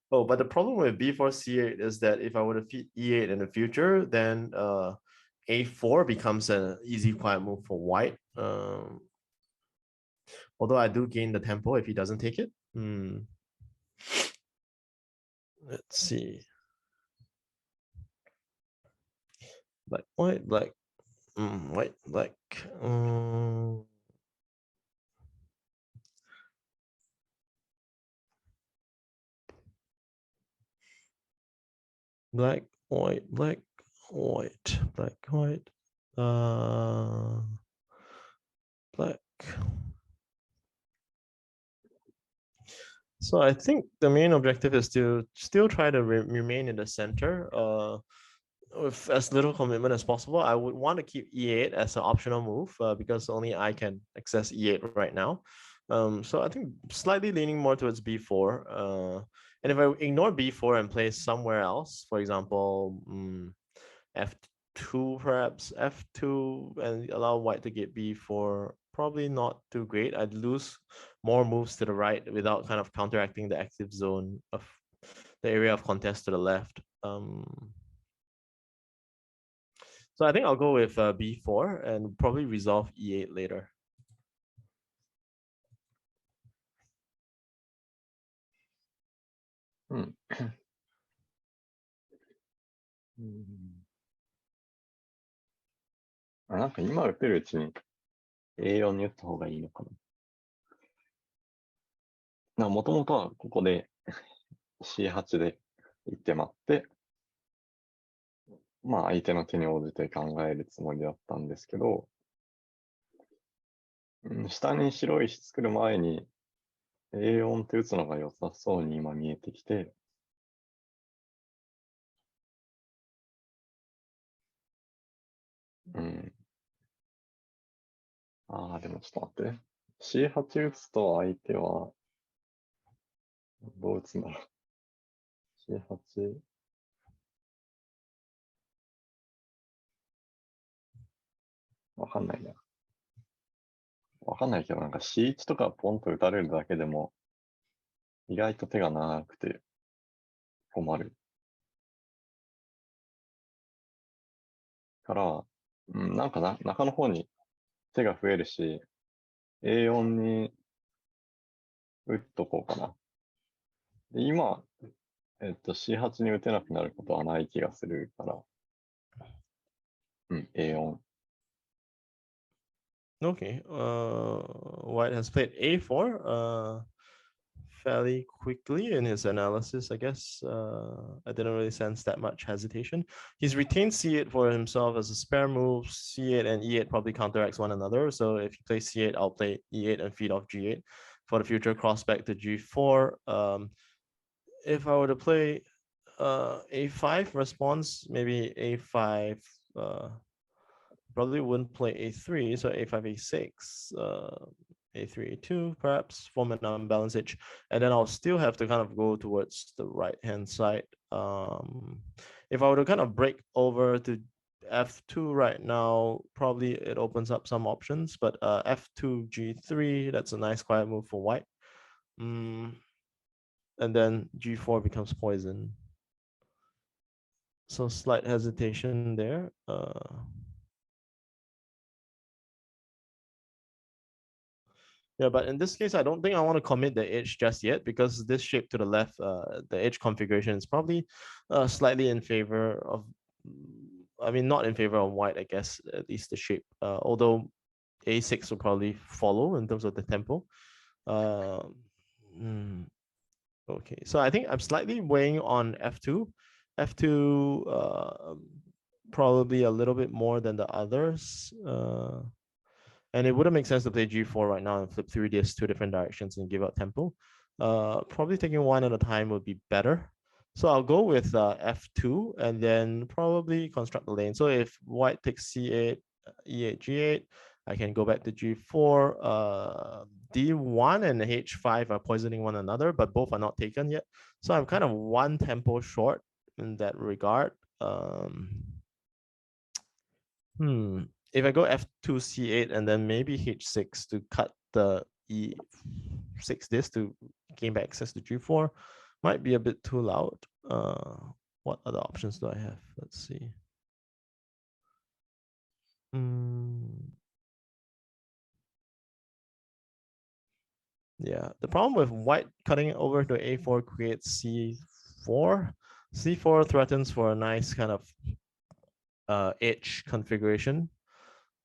but the problem with b4 c8 is that if I were to feed e8 in the future, then a4 becomes an easy quiet move for white. Although I do gain the tempo if he doesn't take it. Let's see. Black, white, black, white, black. Black, white, black, white, black, white. Black. So I think the main objective is to still try to remain in the center with as little commitment as possible. I would want to keep e8 as an optional move because only I can access e8 right now. So I think slightly leaning more towards b4. And if I ignore b4 and play somewhere else, for example, f2 perhaps, f2 and allow white to get b4, probably not too great. I'd lose more moves to the right without kind of counteracting the active zone of the area of contest to the left. So I think I'll go with b4 and probably resolve e8 later. Hmm. なんか今打ってるうちに A4 に打った方がいいのかな。もともとはここで C8 で一手待って、まあ相手の手に応じて考えるつもりだったんですけど、下に白い石作る前に A4 って打つのが良さそうに今見えてきて、でもちょっと待って。C8 打つと相手は、どう打つんだろう。C8。わかんないな。わかんないけど、なんか C1 とかポンと打たれるだけでも、意外と手が長くて困る。から、なんか中の方に手が増えるし、A4 に打っとこうかな。で今、C8 に打てなくなることはない気がするから、A4。Okay, white has played a4 fairly quickly in his analysis, I guess. I didn't really sense that much hesitation. He's retained c8 for himself as a spare move. C8 and e8 probably counteracts one another. So if he plays c8, I'll play e8 and feed off g8 for the future cross back to g4. If I were to play a5 response, maybe a5, probably wouldn't play a3, so a5, a6, a3, a2, perhaps form an unbalanced edge, and then I'll still have to kind of go towards the right hand side. If I were to kind of break over to f2 right now, probably it opens up some options, but f2, g3, that's a nice quiet move for white. And then g4 becomes poison. So slight hesitation there. Yeah, but in this case, I don't think I want to commit the edge just yet because this shape to the left, the edge configuration is probably slightly in favor of, I mean, not in favor of white, I guess, at least the shape. Although a6 will probably follow in terms of the tempo. Okay, so I think I'm slightly weighing on f2. f2 probably a little bit more than the others. And it wouldn't make sense to play g4 right now and flip through these two different directions and give out tempo. Probably taking one at a time would be better. So I'll go with f2 and then probably construct the lane. So if white takes c8, e8, g8, I can go back to g4. D1 and h5 are poisoning one another, but both are not taken yet. So I'm kind of one tempo short in that regard. If I go f2, c8, and then maybe h6 to cut the e6 disc to gain back access to g4, might be a bit too loud. What other options do I have? Let's see. Yeah, the problem with white cutting over to a4 creates c4. c4 threatens for a nice kind of edge configuration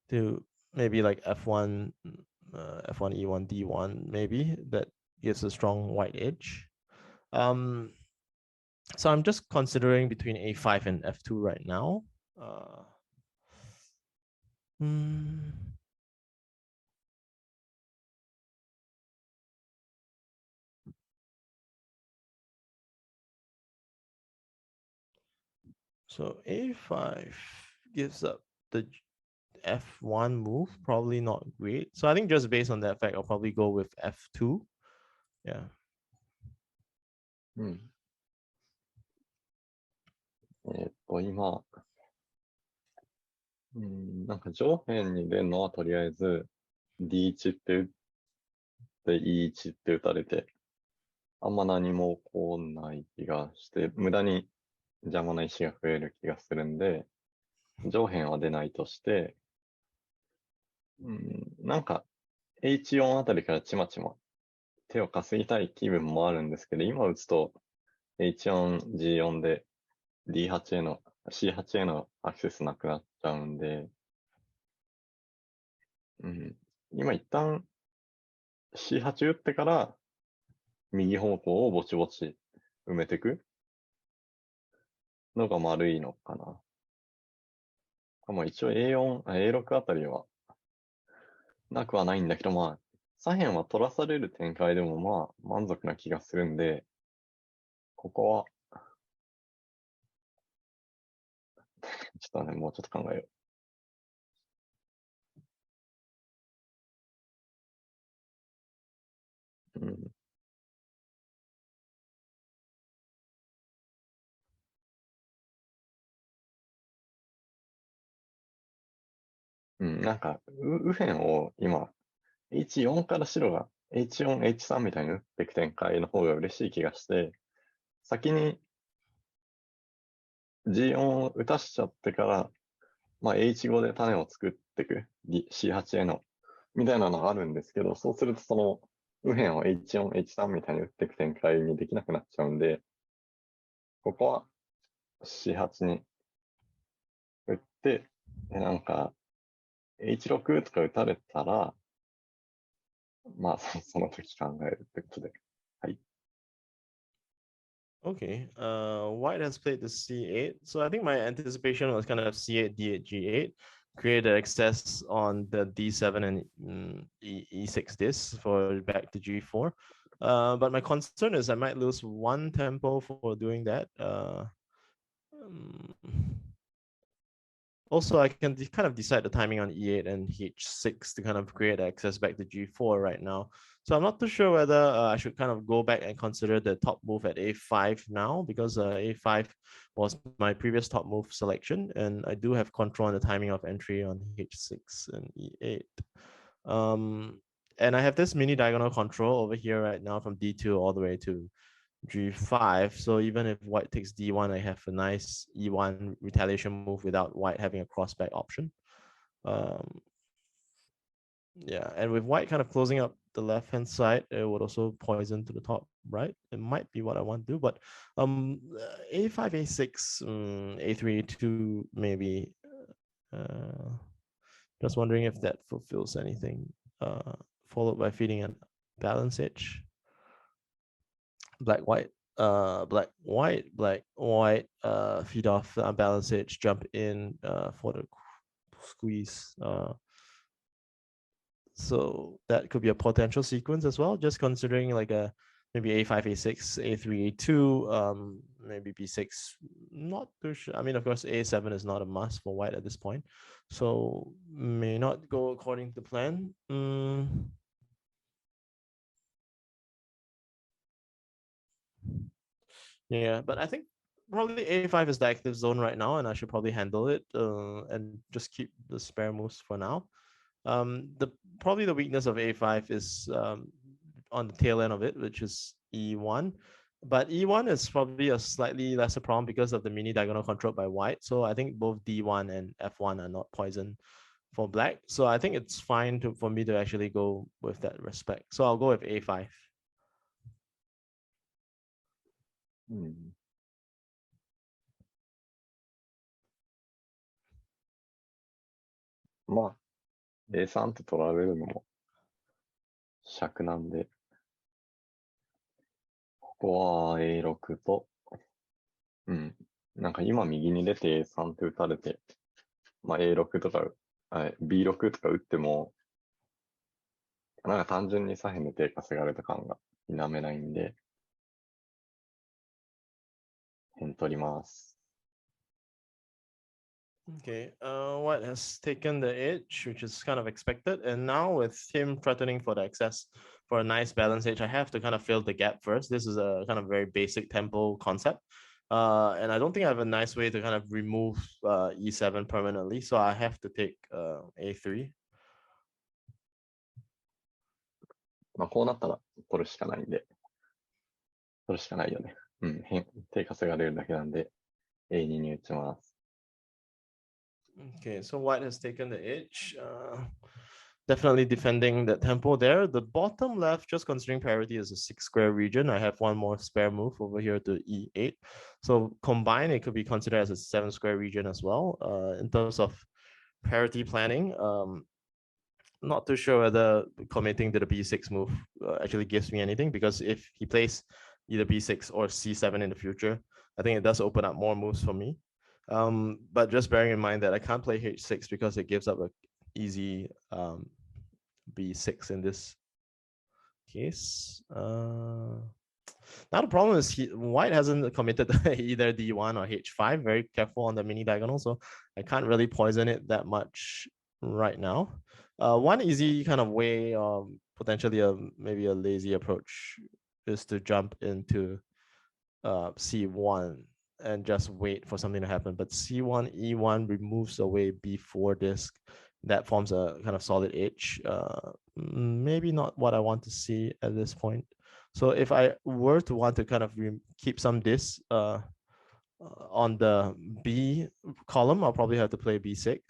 to maybe like f1, f1, e1, d1, maybe that gives a strong white edge. So I'm just considering between a5 and f2 right now. So a5 gives up the f1 move, probably not great. So I think just based on that fact, I'll probably go with f2. Yeah. うん。今、なんか上辺に出るのはとりあえず D1 って打って E1 って打たれて、あんま何も起こんない気がして、無駄に邪魔な石が増える気がするんで、上辺は出ないとして、なんか H4 あたりからちまちま手を稼ぎたい気分もあるんですけど、今打つと H4、G4 で D8 への、C8 へのアクセスなくなっちゃうんで、今一旦 C8 打ってから右方向をぼちぼち埋めていくのが丸いのかな。まあ一応 A4、A6 あたりはなくはないんだけど、まあ左辺は取らされる展開でもまあ満足な気がするんで、ここは、ちょっとね、もうちょっと考えよう。なんか、右辺を今、H4 から白が H4、H3 みたいに打っていく展開の方が嬉しい気がして、先に G4 を打たしちゃってから、まあ H5 で種を作っていく、C8 への、みたいなのがあるんですけど、そうするとその右辺を H4、H3 みたいに打っていく展開にできなくなっちゃうんで、ここは C8 に打って、でなんか H6 とか打たれたら、まあその時考えるってことで。はい。Okay. White has played the c8. So I think my anticipation was kind of c8, d8, g8, create an excess on the d7 and e6 disc for back to g4. But my concern is I might lose one tempo for doing that. Also, I can kind of decide the timing on e8 and h6 to kind of create access back to g4 right now. So I'm not too sure whether I should kind of go back and consider the top move at a5 now, because a5 was my previous top move selection, and I do have control on the timing of entry on h6 and e8. And I have this mini diagonal control over here right now from d2 all the way to g5. So even if white takes d1, I have a nice e1 retaliation move without white having a crossback option. Yeah, and with white kind of closing up the left hand side, it would also poison to the top right. It might be what I want to do, but a5, a6, a3, a2 maybe. Just wondering if that fulfills anything. Followed by feeding a balance edge. Black white, black white, feed off unbalanced edge, jump in for the squeeze. So that could be a potential sequence as well, just considering like a maybe a5, a6, a3, a2, maybe b6. Not too sure. I mean, of course, a7 is not a must for white at this point, so may not go according to plan. Yeah, but I think probably a5 is the active zone right now, and I should probably handle it and just keep the spare moves for now. The probably the weakness of a5 is on the tail end of it, which is e1. But e1 is probably a slightly lesser problem because of the mini diagonal controlled by white. So I think both d1 and f1 are not poison for black. So I think it's fine for me to actually go with that respect. So I'll go with a5. まあ、A3 って取られるのも尺なんで、ここは A6 と、なんか今右に出て A3 って打たれて、まあ A6 とか、B6 とか打っても、なんか単純に左辺で手稼がれた感が否めないんで、辺取ります。Okay, White has taken the edge, which is kind of expected. And now with him threatening for the excess for a nice balance edge, I have to kind of fill the gap first. This is a kind of very basic tempo concept. And I don't think I have a nice way to kind of remove E7 permanently. So I have to take A3. まあ、こうなったら取るしかないんで、取るしかないよね。うん、手稼がれるだけなんで、A2 に打ちます。Okay, so White has taken the edge. Definitely defending that tempo there. The bottom left, just considering parity is a 6-square region, I have one more spare move over here to E8. So combined, it could be considered as a 7-square region as well. In terms of parity planning, not too sure whether committing to the B6 move actually gives me anything, because if he plays either B6 or C7 in the future, I think it does open up more moves for me. But just bearing in mind that I can't play H6 because it gives up an easy B6 in this case. Now the problem is White hasn't committed either D1 or H5. Very careful on the mini diagonal, so I can't really poison it that much right now. One easy kind of way, potentially maybe a lazy approach, is to jump into C1 and just wait for something to happen. But C1, E1 removes away B4 disk. That forms a kind of solid edge. Maybe not what I want to see at this point. So if I were to want to kind of keep some disks on the B column, I'll probably have to play B6.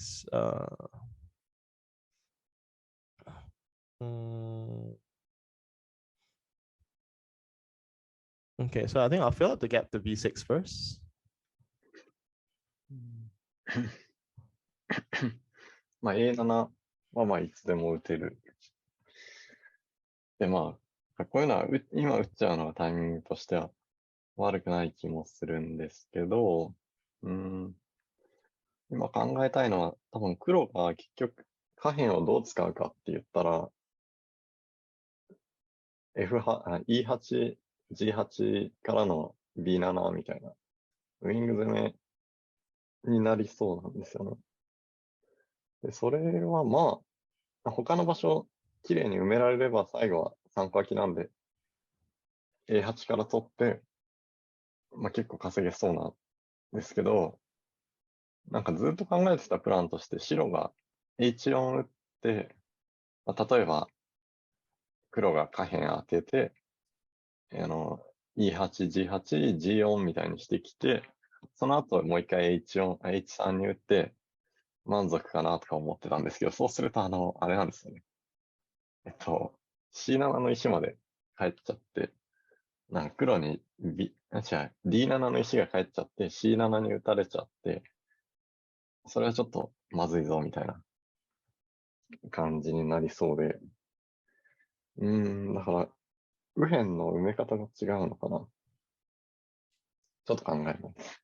Okay, so I think I'll fill up the gap to B6 first. まあ A7 はまあいつでも打てる。でまあ、こういうのは今打っちゃうのがタイミングとしては悪くない気もするんですけど、今考えたいのは多分黒が結局下辺をどう使うかって言ったら、E8、G8 からの B7 みたいな、ウィング攻めになりそうなんですよね。で、それはまあ、他の場所、綺麗に埋められれば最後は3個空きなんで、A8 から取って、まあ結構稼げそうなんですけど、なんかずっと考えてたプランとして白が H4 打って、まあ、例えば黒が下辺当てて、E8、G8、G4 みたいにしてきて、その後もう一回 H4、H3 に打って満足かなとか思ってたんですけど、そうするとあれなんですよね。C7 の石まで帰っちゃって、なんか黒にD7 の石が帰っちゃって C7 に打たれちゃって、それはちょっとまずいぞみたいな感じになりそうで、だから、右辺の埋め方が違うのかな。ちょっと考えます。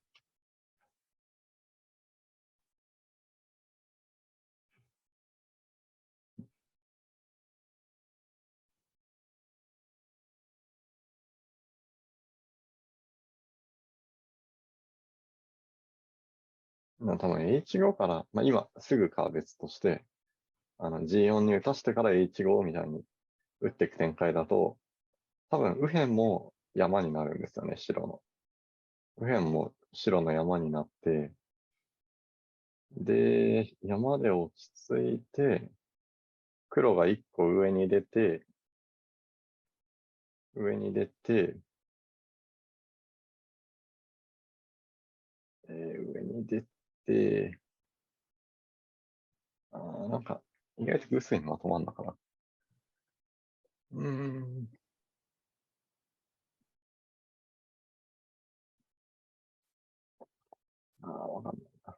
多分 H5 から、まあ今すぐかは別として、G4 に打たしてから H5 みたいに打っていく展開だと、多分右辺も山になるんですよね、白の。右辺も白の山になって、で、山で落ち着いて、黒が1個上に出て、上に出て、上に出て、なんか、意外と偶数にまとまんのかな。わかんないな。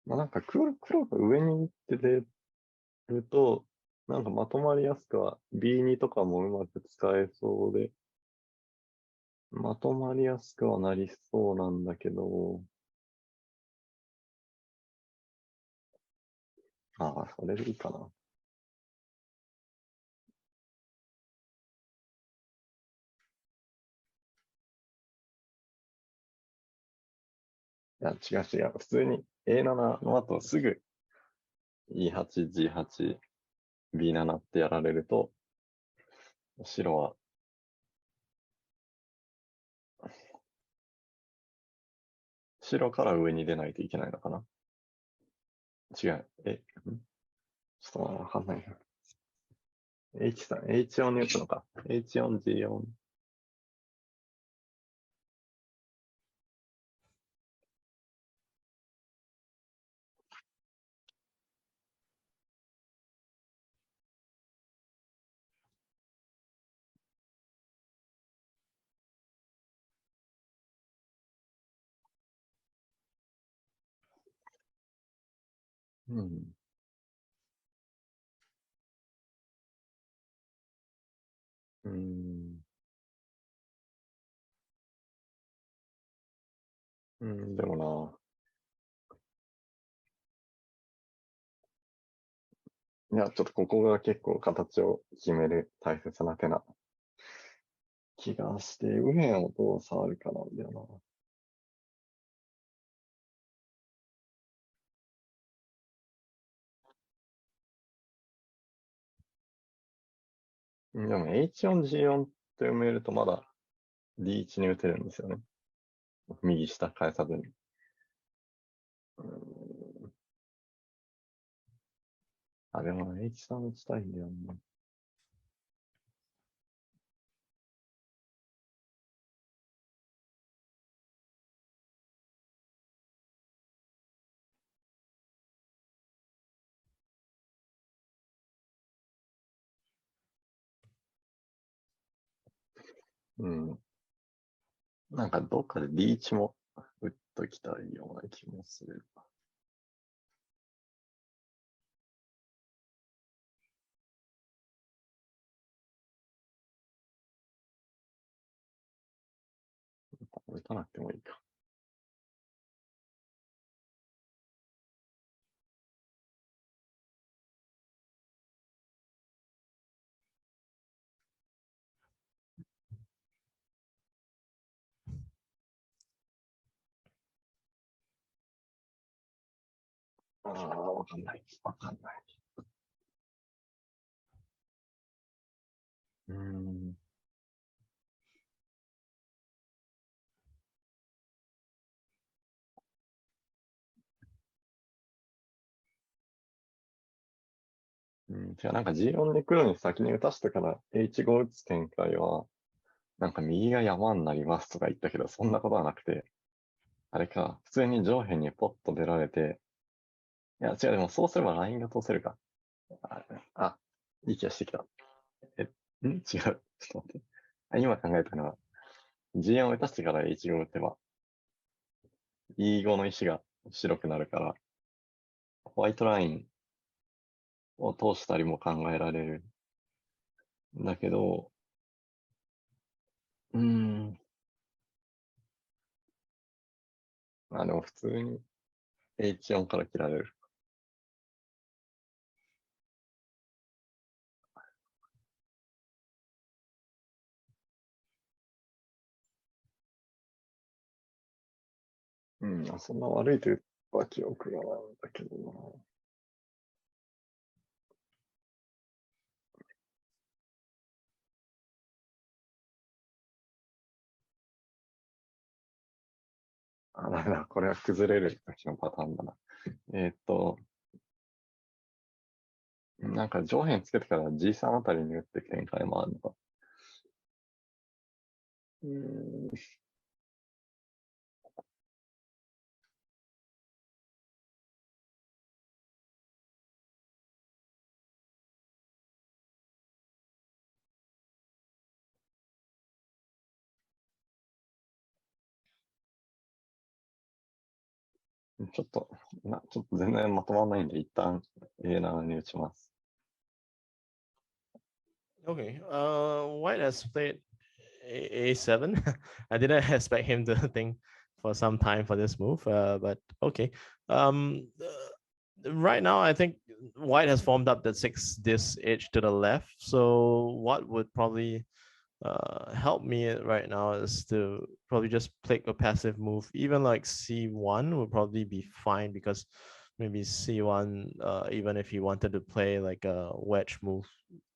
まあなんか黒が上に行って出ると、なんかまとまりやすくは B2 とかもうまく使えそうで、まとまりやすくはなりそうなんだけど、それでいいかな。や、違う違う。普通に A7 の後すぐ E8、G8、B7 ってやられると、白は、白から上に出ないといけないのかな。違う。ちょっとわかんないな。H3、H4 に打つのか。H4、G4。うん。でもな。いや、ちょっとここが結構形を決める大切な手な気がして、右辺をどう触るかなんだよな。でも H4、G4 って埋めるとまだ D1 に打てるんですよね。右下返さずに。でも H3 打ちたいんだよな。なんかどっかで D1 も打っときたいような気もする。打たなくてもいいか。わかんない。わかんない。じゃあなんか G4 で黒に先に打たしてから H5 打つ展開は、なんか右が山になりますとか言ったけど、そんなことはなくて、あれか、普通に上辺にポッと出られて、いや、違う、でもそうすればラインが通せるか。いい気がしてきた。違う。ちょっと待って。今考えたのは、G4 を打たしてから H5 打てば、E5 の石が白くなるから、ホワイトラインを通したりも考えられる。だけど、でも普通に H4 から切られる。そんな悪いと言った記憶がないんだけどな。ダメだ。これは崩れる時のパターンだな。なんか上辺つけてから G3 あたりに打っていく展開もあるのか。ちょっと全然まとまらないんで、一旦 A7 に打ちます。Okay. White has played A7. I didn't expect him to think for some time for this move, but okay. Right now, I think White has formed up the 6 this edge to the left. So what would probably help me right now is to probably just play a passive move. Even like C1 would probably be fine, because maybe C1, even if he wanted to play like a wedge move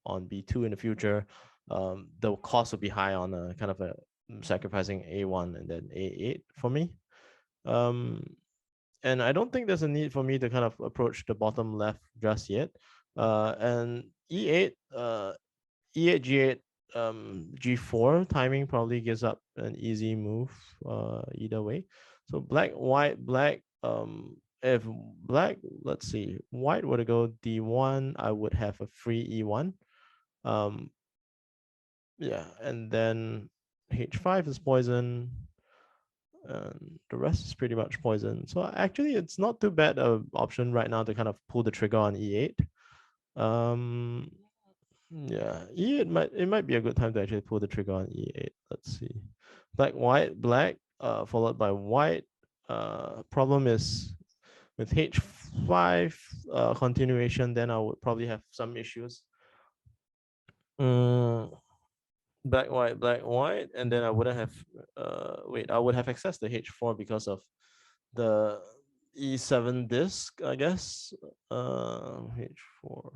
on B2 in the future, the cost would be high on a kind of a sacrificing A1 and then A8 for me. And I don't think there's a need for me to kind of approach the bottom left just yet. And E8, E8, G8, G4 timing probably gives up an easy move either way. So black, white, black. If black, let's see, white were to go D1, I would have a free E1. Yeah, and then H5 is poison, and the rest is pretty much poison. So actually, it's not too bad a option right now to kind of pull the trigger on E8. Yeah, it might be a good time to actually pull the trigger on E8. Let's see, black, white, black, followed by white. Problem is with H5 continuation, then I would probably have some issues. Black, white, and then I wouldn't have I would have access to H4 because of the E7 disc, I guess. H4,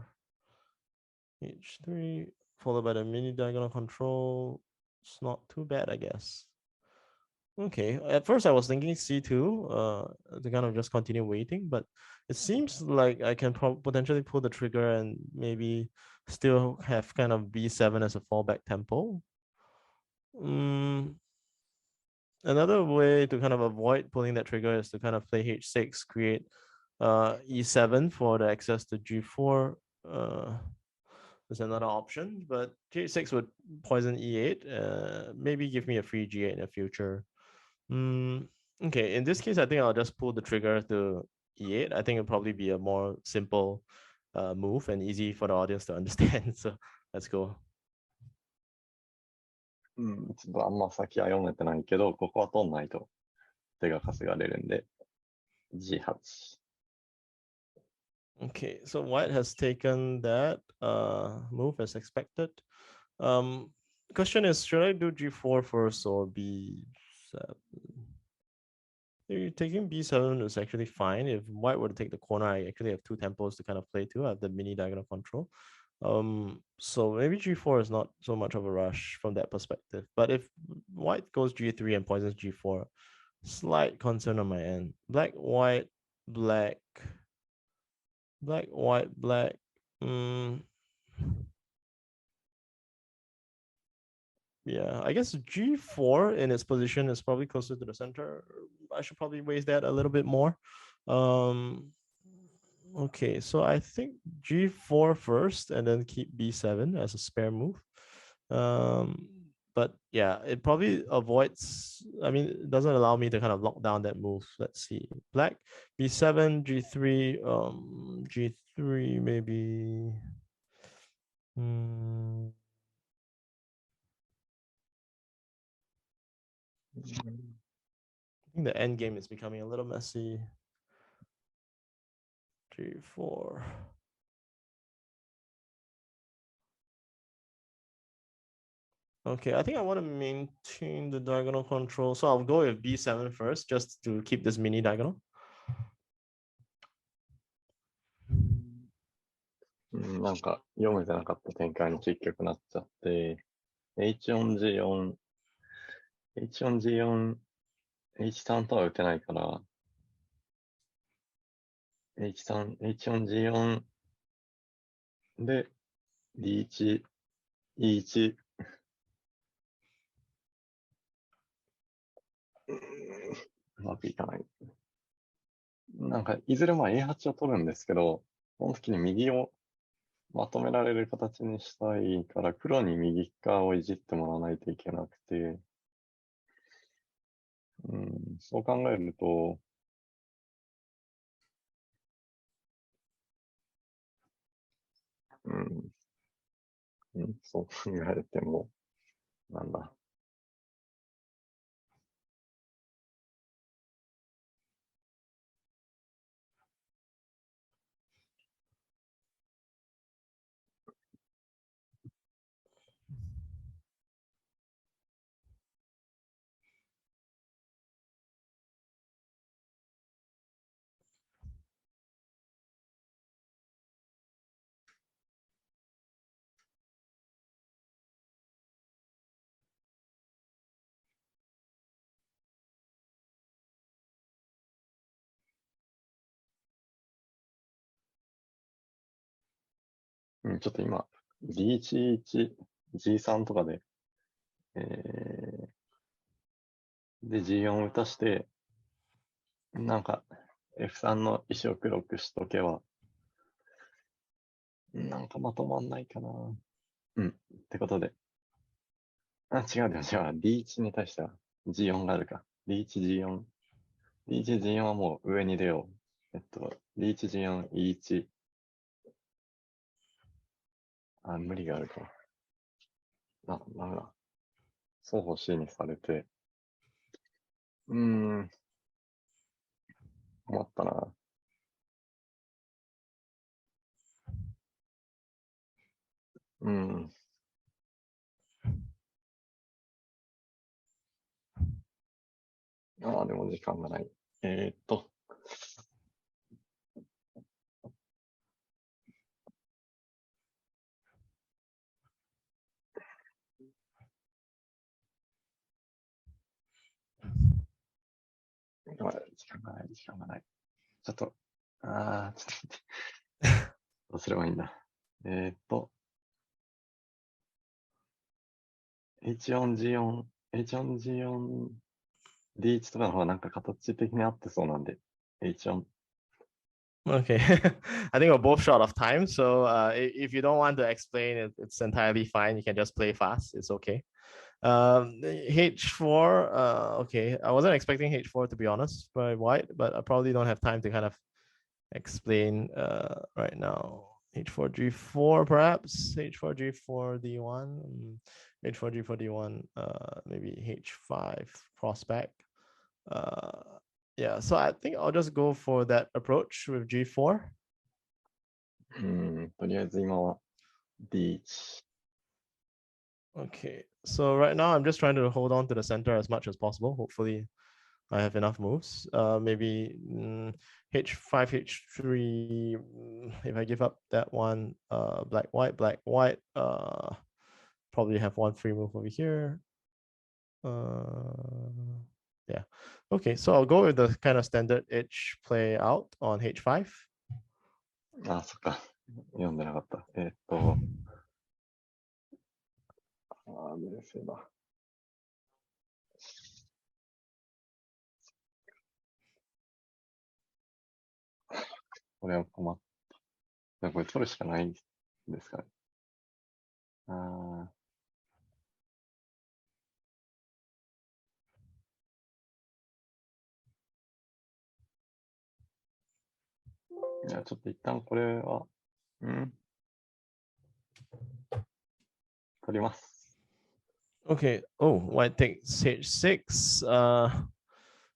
H3, followed by the mini diagonal control. It's not too bad, I guess. Okay, at first I was thinking C2 to kind of just continue waiting, but it seems like I can potentially pull the trigger and maybe still have kind of B7 as a fallback tempo. Another way to kind of avoid pulling that trigger is to kind of play H6, create E7 for the access to G4. Is another option, but H6 would poison E8, maybe give me a free G8 in the future. Okay, in this case, I think I'll just pull the trigger to E8. I think it'll probably be a more simple move and easy for the audience to understand. So let's go. ちょっとあんま先は読めてないけど、ここは取んないと手が稼がれるんで、G8。Okay, so white has taken that move as expected. Question is, should I do G4 first or B7? Taking B7 is actually fine. If white were to take the corner, I actually have two tempos to kind of play to. I have the mini diagonal control. So maybe G4 is not so much of a rush from that perspective. But if white goes G3 and poisons G4, slight concern on my end. Black, white, black, black, white, black. Yeah, I guess G4 in its position is probably closer to the center. I should probably raise that a little bit more. Okay, so I think G4 first and then keep B7 as a spare move. But yeah, it probably avoids, I mean, it doesn't allow me to kind of lock down that move. Let's see. Black, B7, G3, G3 maybe. I think the end game is becoming a little messy. G4. Okay, I think I want to maintain the diagonal control. So I'll go with B7 first, just to keep this mini diagonal. なんか読めてなかった展開に結局なっちゃって、H4、G4、H4、G4、H3 とは打てないから、H3、H4、G4 で、D1、E1、うまくいかない。なんか、いずれまあ A8 を取るんですけど、その時に右をまとめられる形にしたいから、黒に右側をいじってもらわないといけなくて、そう考えると、そう考えても、なんだ。ちょっと今、D11、G3 とかで、で G4 打たして、なんか F3 の石を黒くしとけば、なんかまとまんないかな。ってことで。違う。D1 に対しては G4 があるか。D1、G4。D1、G4 はもう上に出よう。D1、G4、E1。無理があるか。ダメだ。双方 C にされて。困ったな。でも時間がない。時間がない。ちょっと待って。どうすればいいんだ。H4、G4、H4、G4、D1 とかの方がなんか形的に合ってそうなんで、H4。Okay, I think we're both short of time. So if you don't want to explain it, it's entirely fine. You can just play fast. It's okay. H4, okay. I wasn't expecting H4 to be honest by white, but I probably don't have time to kind of explain right now. H4, G4 perhaps. H4, G4, D1. H4, G4, D1. Maybe H5 prospect. Yeah, so I think I'll just go for that approach with G4. とりあえず今は D1。Okay, so right now I'm just trying to hold on to the center as much as possible. Hopefully I have enough moves. Maybe H5, H3. If I give up that one, black, white, probably have one free move over here. Yeah. Okay, so I'll go with the kind of standard H play out on H5. そっか。読んでなかった。冷静だ。これは困った。これ取るしかないんですかね。ちょっと一旦これは、取ります。Okay. Oh, white takes H6.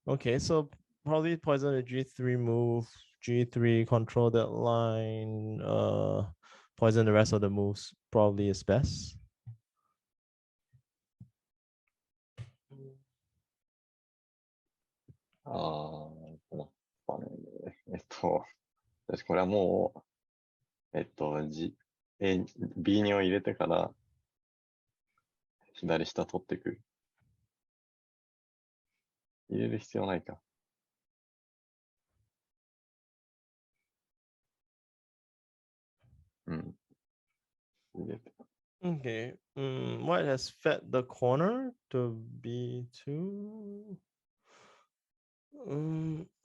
Okay, so probably poison a G3 move. G3 control that line. Poison the rest of the moves probably is best. 困ったね。私これはもう、B2 を入れてから、左下取っていく。入れる必要ないか。入れて。Okay. White has fed the corner to B2.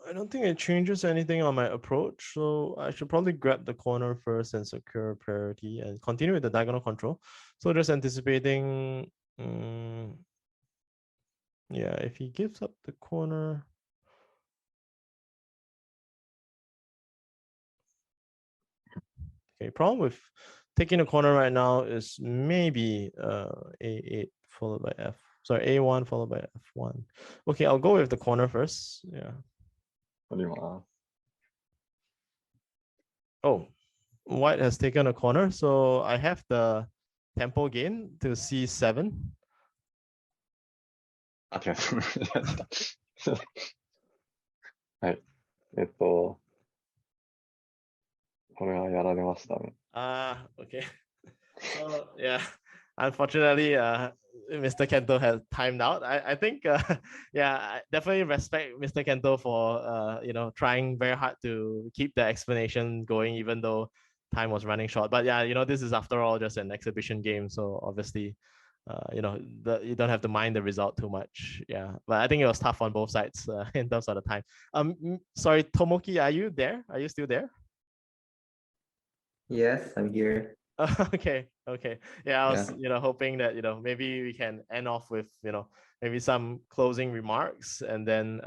I don't think it changes anything on my approach, so I should probably grab the corner first and secure parity and continue with the diagonal control. So just anticipating, yeah, if he gives up the corner. Okay, problem with taking the corner right now is maybe A8 followed by F. Sorry, A1 followed by F1. Okay, I'll go with the corner first. Yeah. Oh, white has taken a corner, so I have the tempo gain to C7. 違う。はい。これはやられましたね。Okay. So yeah, unfortunately, Mr. Kento has timed out. I think, yeah, I definitely respect Mr. Kento for trying very hard to keep the explanation going, even though time was running short. But yeah, this is after all just an exhibition game, so obviously, you don't have to mind the result too much. Yeah, but I think it was tough on both sides in terms of the time. Sorry, Tomoki, are you there? Are you still there? Yes, I'm here. Okay. Yeah, I was hoping that maybe we can end off with maybe some closing remarks, and then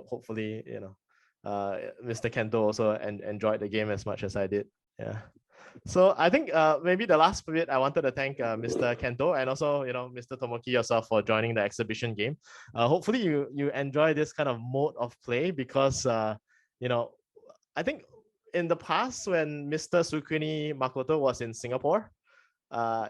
hopefully Mr. Kento also enjoyed the game as much as I did. Yeah. So I think maybe the last bit I wanted to thank Mr. Kento and also Mr. Tomoki yourself for joining the exhibition game. Hopefully you enjoy this kind of mode of play, because I think in the past when Mr. Sukuni Makoto was in Singapore,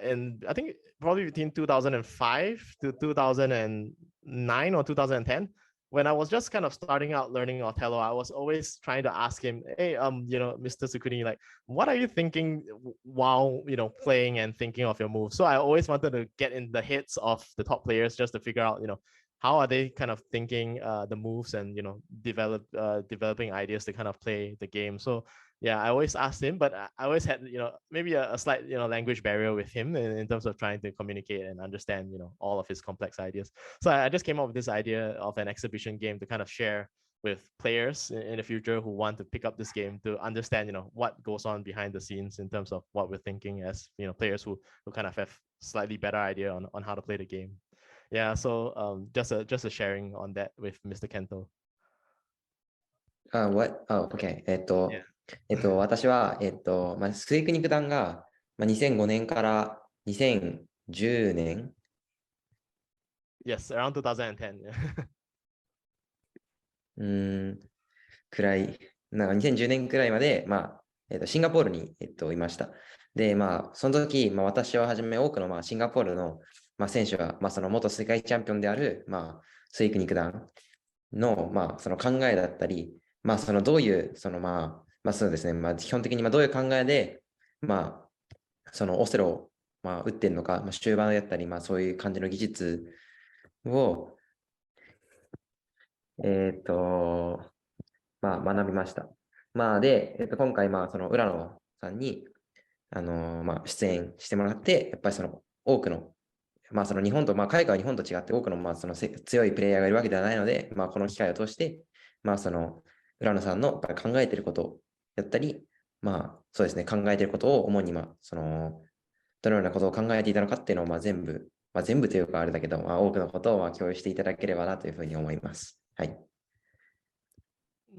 in I think probably between 2005 to 2009 or 2010, when I was just kind of starting out learning Othello, I was always trying to ask him, hey, Mr. Sukuni, like, what are you thinking while, playing and thinking of your moves? So I always wanted to get in the heads of the top players just to figure out, how are they kind of thinking the moves and, developing ideas to kind of play the game. So yeah, I always asked him, but I always had, maybe a slight, language barrier with him in terms of trying to communicate and understand, all of his complex ideas. So I just came up with this idea of an exhibition game to kind of share with players in the future who want to pick up this game, to understand, what goes on behind the scenes in terms of what we're thinking as, players who kind of have slightly better idea on how to play the game. Yeah, so just a sharing on that with Mr. Kento. What? Oh, okay. Yeah. 私は、水国九段が、2005年から2010年 Yes, around 2010. くらい、2010年くらいまで、シンガポールに、いました。で、その時、私をはじめ多くの、シンガポールの、選手は、その元世界チャンピオンである、水国九段の、その考えだったり、そのどういう、そうですね、基本的にどういう考えで、そのオセロを、打ってるのか、終盤だったり、そういう感じの技術を、学びました。で、今回、その浦野さんに、出演してもらって、やっぱりその多くの、その日本と、海外は日本と違って多くの、その強いプレイヤーがいるわけではないので、この機会を通して、その浦野さんのやっぱり考えていることだったり、そうですね、考えていることを主に、その、どのようなことを考えていたのかっていうのを、全部というかあれだけど、多くのことを共有していただければなというふうに思います。はい。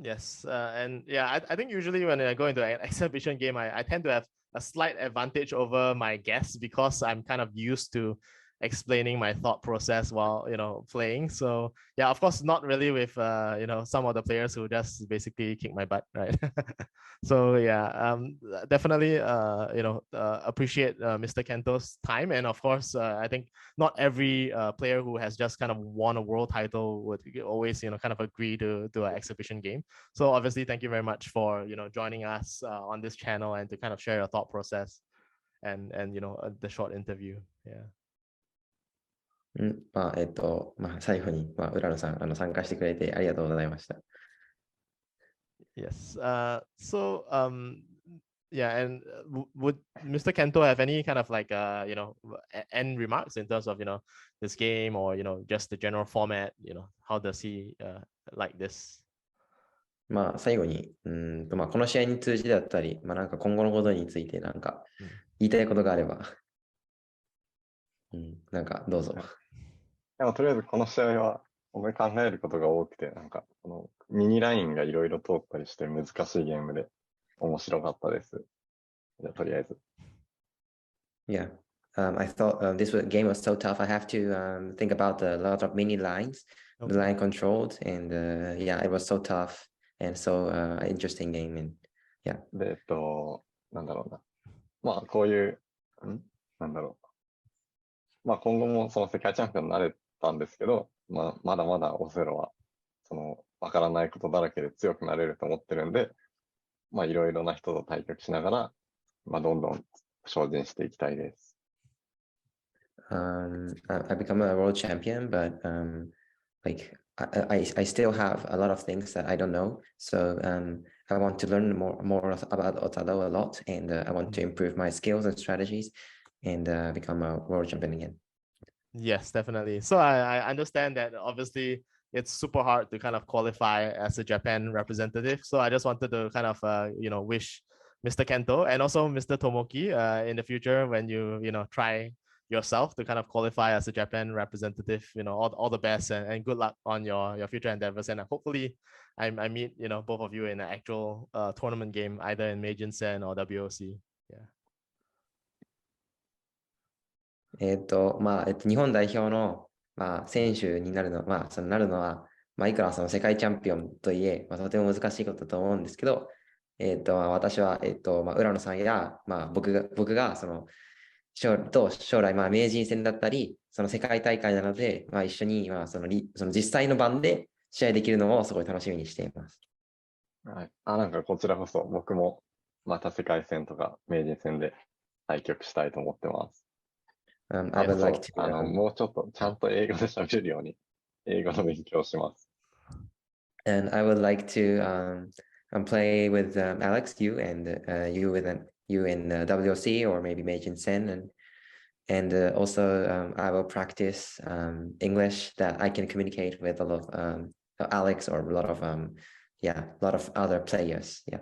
Yes, and yeah, I think usually when I go into an exhibition game, I tend to have a slight advantage over my guests because I'm kind of used to explaining my thought process while playing. So yeah, of course, not really with some of the players who just basically kick my butt, right? So yeah, definitely appreciate Mr. Kento's time, and of course, I think not every player who has just kind of won a world title would always kind of agree to do an exhibition game. So obviously, thank you very much for joining us on this channel and to kind of share your thought process and the short interview. Yeah. 最後に、浦野さん、参加してくれてありがとうございました。Yes. So yeah, and would Mr. Kento have any kind of like end remarks in terms of this game or just the general format? How does he like this? 最後に、この試合に通じてだったり、なんか今後のことについてなんか言いたいことがあれば、なんかどうぞ。でもとりあえずこの試合は考えることが多くて、なんかこのミニラインがいろいろ通ったりして難しいゲームで面白かったです。じゃあとりあえず。Yeah, I thought this game was so tough. I have to think about a lot of mini lines, the line controlled, and yeah, it was so tough and so interesting game. And yeah. で、なんだろうな。こういう、なんだろう。今後もその世界チャンピオンになれたんですけど、まだまだオセロは、わからないことだらけで強くなれると思ってるんで、いろいろな人と対局しながら、どんどん精進していきたいです。I become a world champion, but like I still have a lot of things that I don't know. So I want to learn more about Othello a lot, and I want to improve my skills and strategies, and become a world champion again. Yes, definitely. So I understand that obviously it's super hard to kind of qualify as a Japan representative. So I just wanted to kind of wish Mr. Kento and also Mr. Tomoki in the future when you try yourself to kind of qualify as a Japan representative, all the best and good luck on your future endeavors. And hopefully I meet both of you in an actual tournament game, either in Meijin Sen or WOC. Yeah. 日本代表の、選手になるの、なるのは、いくらその世界チャンピオンといえ、とても難しいことだと思うんですけど、私は、浦野さんや、僕が将来、名人戦だったり、その世界大会なので、一緒に、その実際の番で試合できるのをすごい楽しみにしています。はい。なんかこちらこそ僕もまた世界戦とか名人戦で対局したいと思ってます。I would like to, もうちょっとちゃんと英語で喋れるように英語の勉強をします。And I would like to play with Alex, you and you in WOC or maybe Meijin Sen, and also I will practice English that I can communicate with a lot of Alex or a lot of other players. Yeah.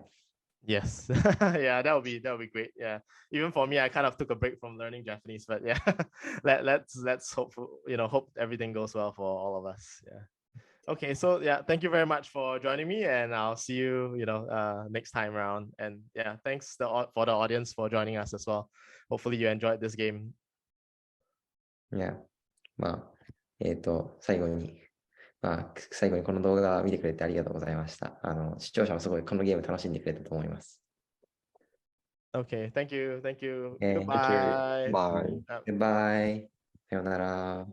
Yes. Yeah, that would be great. Yeah. Even for me, I kind of took a break from learning Japanese, but yeah, let's hope hope everything goes well for all of us. Yeah. Okay, so yeah, thank you very much for joining me, and I'll see you, next time around. And yeah, thanks for the audience for joining us as well. Hopefully you enjoyed this game. Yeah. 最後にこの動画を見てくれてありがとうございました。視聴者もすごいこのゲーム楽しんでくれたと思います。Okay, thank you. Okay. Goodbye. Bye. Goodbye. さようなら。